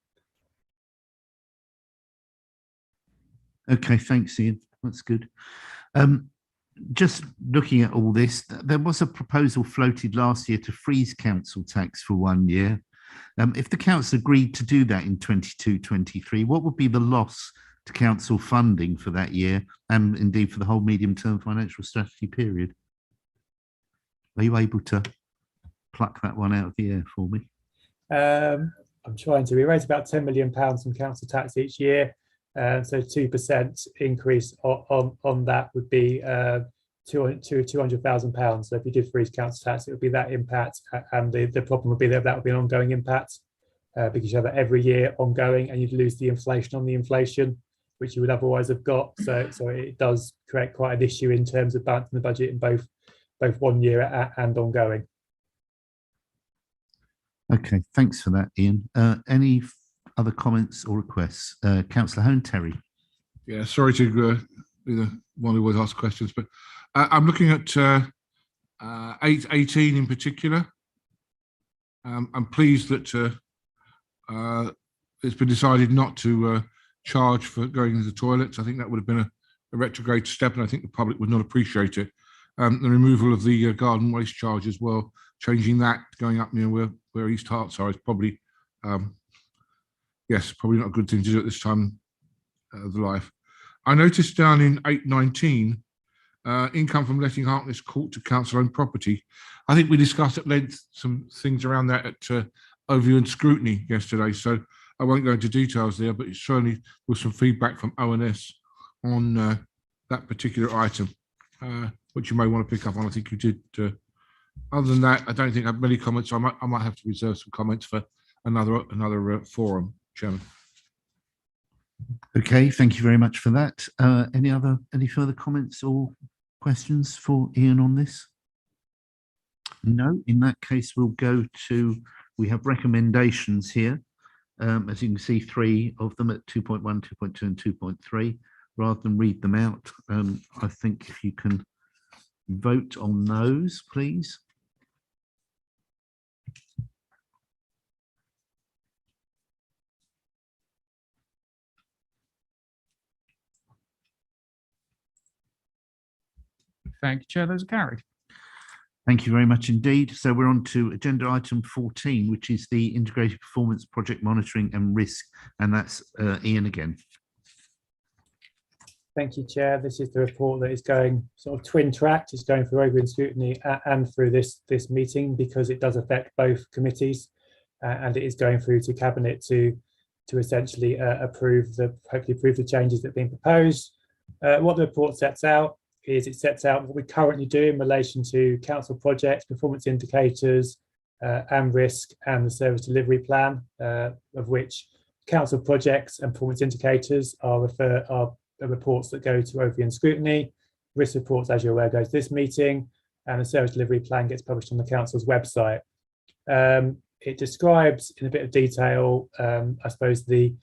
Okay, thanks, Ian. That's good. Just looking at all this, there was a proposal floated last year to freeze council tax for 1 year. If the council agreed to do that in 22-23, what would be the loss to council funding for that year and indeed for the whole medium-term financial strategy period? Are you able to pluck that one out of the air for me? I'm trying to. We raise about £10 million from council tax each year. So 2% increase on that would be £200,000. So if you did freeze council tax, it would be that impact. And the problem would be that would be an ongoing impact because you have that every year ongoing and you'd lose the inflation on the inflation, which you would otherwise have got. So it does create quite an issue in terms of balancing the budget in both 1 year and ongoing. Okay, thanks for that, Ian. Any other comments or requests? Councillor Hone, Terry. Yeah, sorry to be the one who always asks questions, but I'm looking at 818 in particular. I'm pleased that it's been decided not to charge for going to the toilets. I think that would have been a retrograde step, and I think the public would not appreciate it. The removal of the garden waste charge as well, changing that, going up near where East Herts are, is probably, yes, probably not a good thing to do at this time of life. I noticed down in 819, income from letting Harkness Court to council-owned property. I think we discussed at length some things around that at overview and scrutiny yesterday, so I won't go into details there, but it certainly was some feedback from ONS on that particular item, which you may want to pick up on. I think you did. Other than that, I don't think I have many comments. So I might have to reserve some comments for another forum, Chairman. Okay, thank you very much for that. Any further comments or questions for Ian on this? No, in that case, we'll go to, we have recommendations here. As you can see, 3 of them at 2.1, 2.2 and 2.3. Rather than read them out, I think if you can vote on those, please. Thank you, Chair. Those are carried. Thank you very much indeed. So we're on to agenda item 14, which is the integrated performance project monitoring and risk, and that's Ian again. Thank you, Chair. This is the report that is going sort of twin tracked. It's going through overview and scrutiny and through this meeting, because it does affect both committees, and it is going through to Cabinet to essentially hopefully approve the changes that have been proposed. What the report sets out is it sets out what we currently do in relation to council projects, performance indicators, and risk, and the service delivery plan, of which council projects and performance indicators are reports that go to overview and scrutiny. Risk reports, as you're aware, go to this meeting, and the service delivery plan gets published on the council's website. It describes in a bit of detail, I suppose, the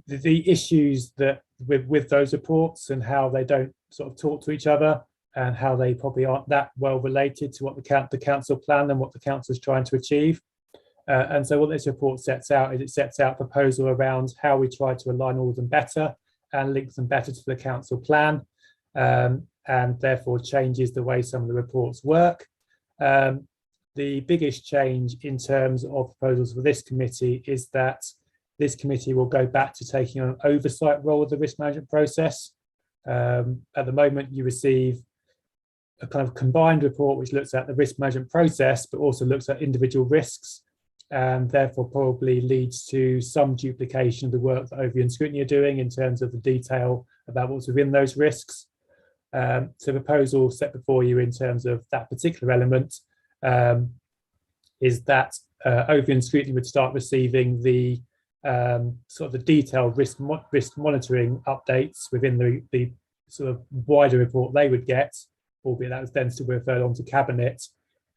issues that with those reports and how they don't sort of talk to each other, and how they probably aren't that well related to what the council plan and what the council is trying to achieve. And so what this report sets out is it sets out a proposal around how we try to align all of them better and link them better to the council plan, and therefore changes the way some of the reports work. The biggest change in terms of proposals for this committee is that this committee will go back to taking on an oversight role of the risk management process. At the moment, you receive a kind of combined report which looks at the risk management process, but also looks at individual risks, and therefore probably leads to some duplication of the work that overview and scrutiny are doing in terms of the detail about what's within those risks. So the proposal set before you in terms of that particular element is that overview and scrutiny would start receiving the sort of the detailed risk monitoring updates within the sort of wider report they would get, albeit that was then still referred on to Cabinet.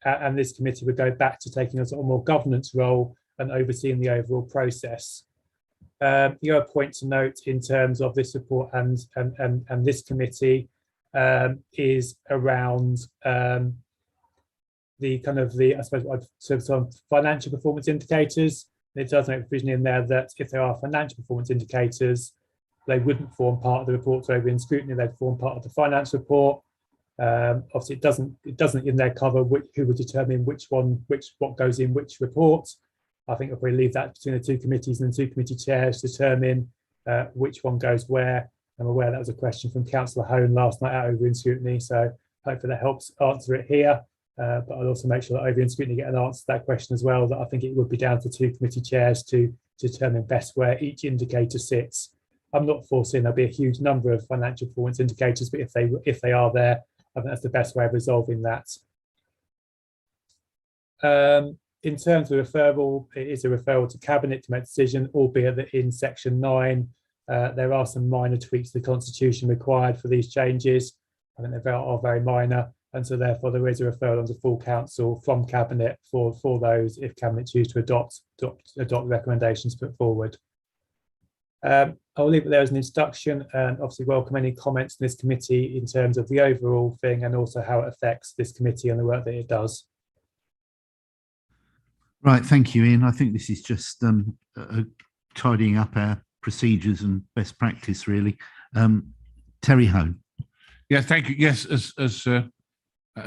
And this committee would go back to taking a sort of more governance role and overseeing the overall process. The other point to note in terms of this report and this committee is around the kind of I suppose I'd sort of some financial performance indicators. It does make provision in there that if there are financial performance indicators, they wouldn't form part of the report to overview and scrutiny, they'd form part of the finance report. Obviously, it doesn't in there cover who would determine what goes in which report. I think if we leave that between the two committees and the two committee chairs to determine which one goes where. I'm aware that was a question from Councillor Hone last night at overview and scrutiny, so hopefully that helps answer it here. But I'll also make sure that overview and scrutiny get an answer to that question as well, that I think it would be down to two committee chairs to determine best where each indicator sits. I'm not foreseeing there'll be a huge number of financial performance indicators, but if they are there, I think that's the best way of resolving that. In terms of referral, it is a referral to Cabinet to make a decision, albeit that in section 9 There are some minor tweaks to the Constitution required for these changes. I think they are very minor, and so therefore there is a referral on to full council from Cabinet for those if Cabinet choose to adopt recommendations put forward. I'll leave it there as an introduction and obviously welcome any comments in this committee in terms of the overall thing and also how it affects this committee and the work that it does. Right, thank you, Ian. I think this is just tidying up our procedures and best practice, really. Terry Hone. Yeah, thank you. Yes, as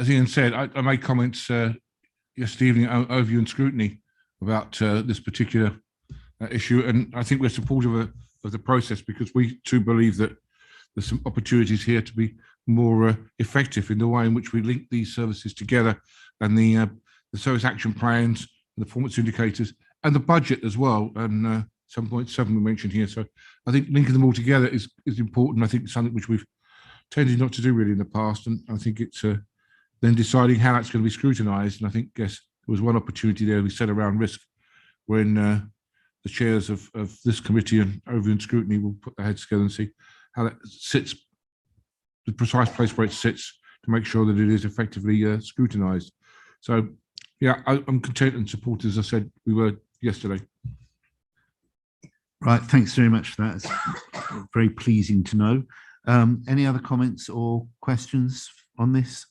Ian said, I made comments yesterday evening overview and scrutiny about this particular issue, and I think we're supportive of the process because we too believe that there's some opportunities here to be more effective in the way in which we link these services together, and the service action plans, the performance indicators, and the budget as well. And 7.7 we mentioned here. So I think linking them all together is important. I think it's something which we've tended not to do really in the past, and I think it's then deciding how that's going to be scrutinised. And I think, yes, there was one opportunity there we said around risk when the chairs of this committee and overview and scrutiny will put their heads together and see how that sits, the precise place where it sits, to make sure that it is effectively scrutinised. So, yeah, I'm content and supportive, as I said we were yesterday. Right, thanks very much for that. It's very pleasing to know. Any other comments or questions on this?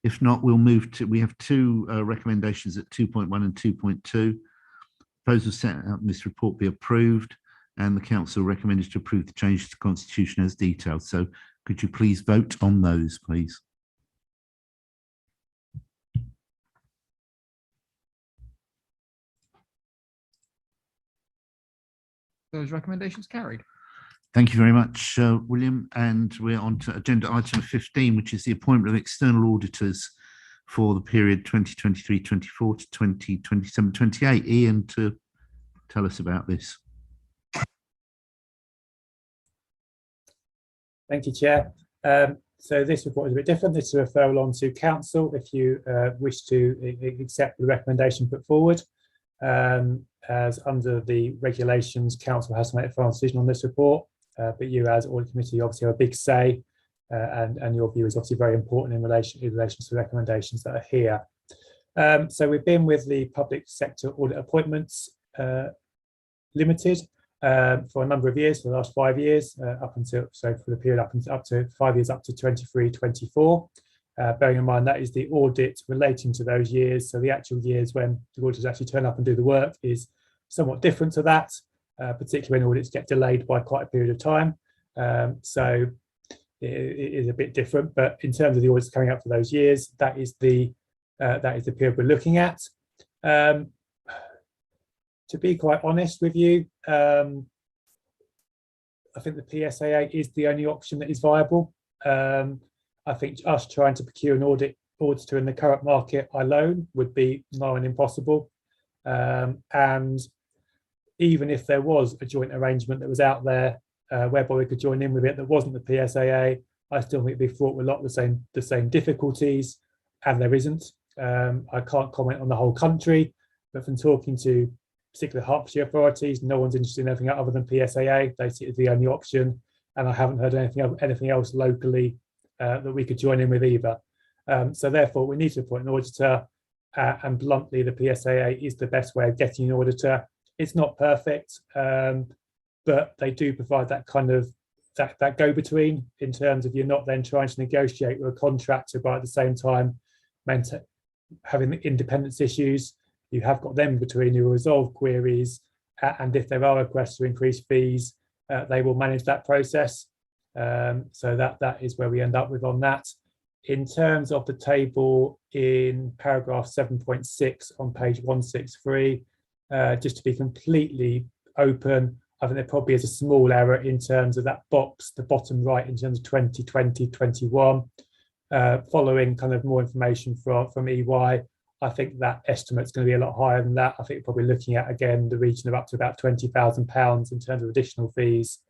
If not, we'll move to, we have two recommendations at 2.1 and 2.2. Proposals set out in this report be approved, and the council recommended to approve the changes to the Constitution as detailed. So could you please vote on those, please? Those recommendations carried. Thank you very much, William. And we're on to agenda item 15, which is the appointment of external auditors for the period 2023-24 to 2027-28. Ian, to tell us about this. Thank you, Chair. So this report is a bit different. This is a referral on to council if you wish to accept the recommendation put forward. As under the regulations, council has to make a final decision on this report, but you as audit committee obviously have a big say, and your view is obviously very important in relation to the recommendations that are here. So we've been with the Public Sector Audit Appointments Limited for a number of years, for the last 5 years, up until, so for the period up to 5 years, up to 23-24. Bearing in mind that is the audit relating to those years, so the actual years when the auditors actually turn up and do the work is somewhat different to that, particularly when audits get delayed by quite a period of time. So it is a bit different, but in terms of the audits coming up for those years, that is the period we're looking at. To be quite honest with you, I think the PSAA is the only option that is viable. I think us trying to procure an auditor in the current market alone would be nigh on impossible. And even if there was a joint arrangement that was out there whereby we could join in with it that wasn't the PSAA, I still think it'd be fraught with a lot of the same difficulties, and there isn't. I can't comment on the whole country, but from talking to particular Hertfordshire authorities, no one's interested in anything other than PSAA. They see it as the only option, and I haven't heard anything else locally that we could join in with either. So therefore, we need to appoint an auditor, and bluntly, the PSAA is the best way of getting an auditor. It's not perfect, but they do provide that kind of that go-between in terms of you're not then trying to negotiate with a contractor, but at the same time having independence issues. You have got them between who resolve queries, and if there are requests to increase fees, they will manage that process. So that is where we end up with on that. In terms of the table in paragraph 7.6 on page 163, just to be completely open, I think there probably is a small error in terms of that box, the bottom right, in terms of 2020-21. Following kind of more information from EY, I think that estimate's going to be a lot higher than that. I think we're probably looking at, again, the region of up to about £20,000 in terms of additional fees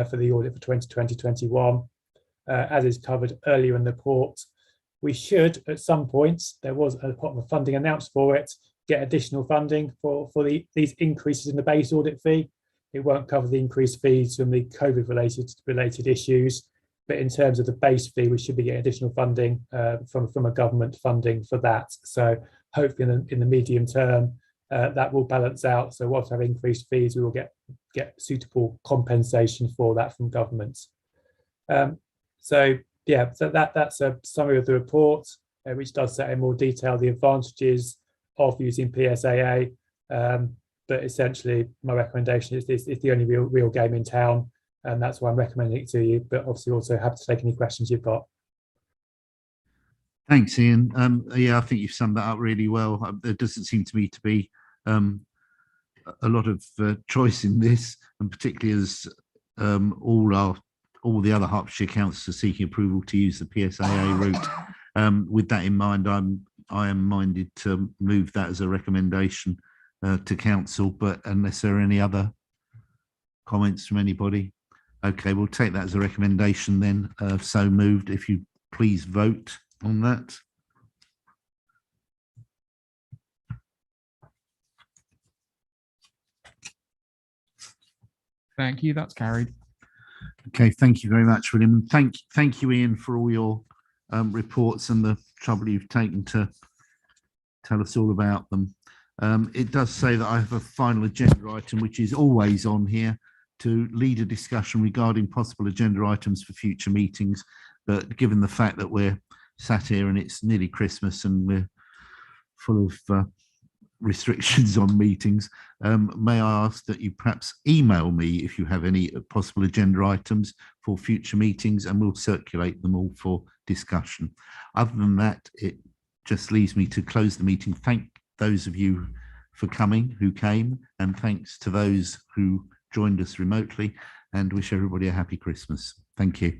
for the audit for 2020-21. As is covered earlier in the report, we should, at some point, there was a pot of funding announced for it, get additional funding for these increases in the base audit fee. it won't cover the increased fees from the COVID related issues. But in terms of the base fee, we should be getting additional funding from a government funding for that. So hopefully in the medium term, that will balance out. So whilst we have increased fees, we will get suitable compensation for that from government. So that's a summary of the report, which does set in more detail the advantages of using PSAA. But essentially, my recommendation is it's the only real game in town, and that's why I'm recommending it to you. But obviously, also happy to take any questions you've got. Thanks, Ian. Yeah, I think you've summed that up really well. There doesn't seem to me to be a lot of choice in this, and particularly as all the other Hertfordshire councils are seeking approval to use the PSAA route. With that in mind, I am minded to move that as a recommendation to council. But unless there are any other comments from anybody, okay, we'll take that as a recommendation then. So moved. If you please vote on that. Thank you. That's carried. Okay, thank you very much, William. Thank you, Ian, for all your reports and the trouble you've taken to tell us all about them. It does say that I have a final agenda item, which is always on here, to lead a discussion regarding possible agenda items for future meetings. But given the fact that we're sat here and it's nearly Christmas and we're full of restrictions on meetings, may I ask that you perhaps email me if you have any possible agenda items for future meetings, and we'll circulate them all for discussion. Other than that, it just leaves me to close the meeting. Thank those of you for coming who came, and thanks to those who joined us remotely, and wish everybody a happy Christmas. Thank you.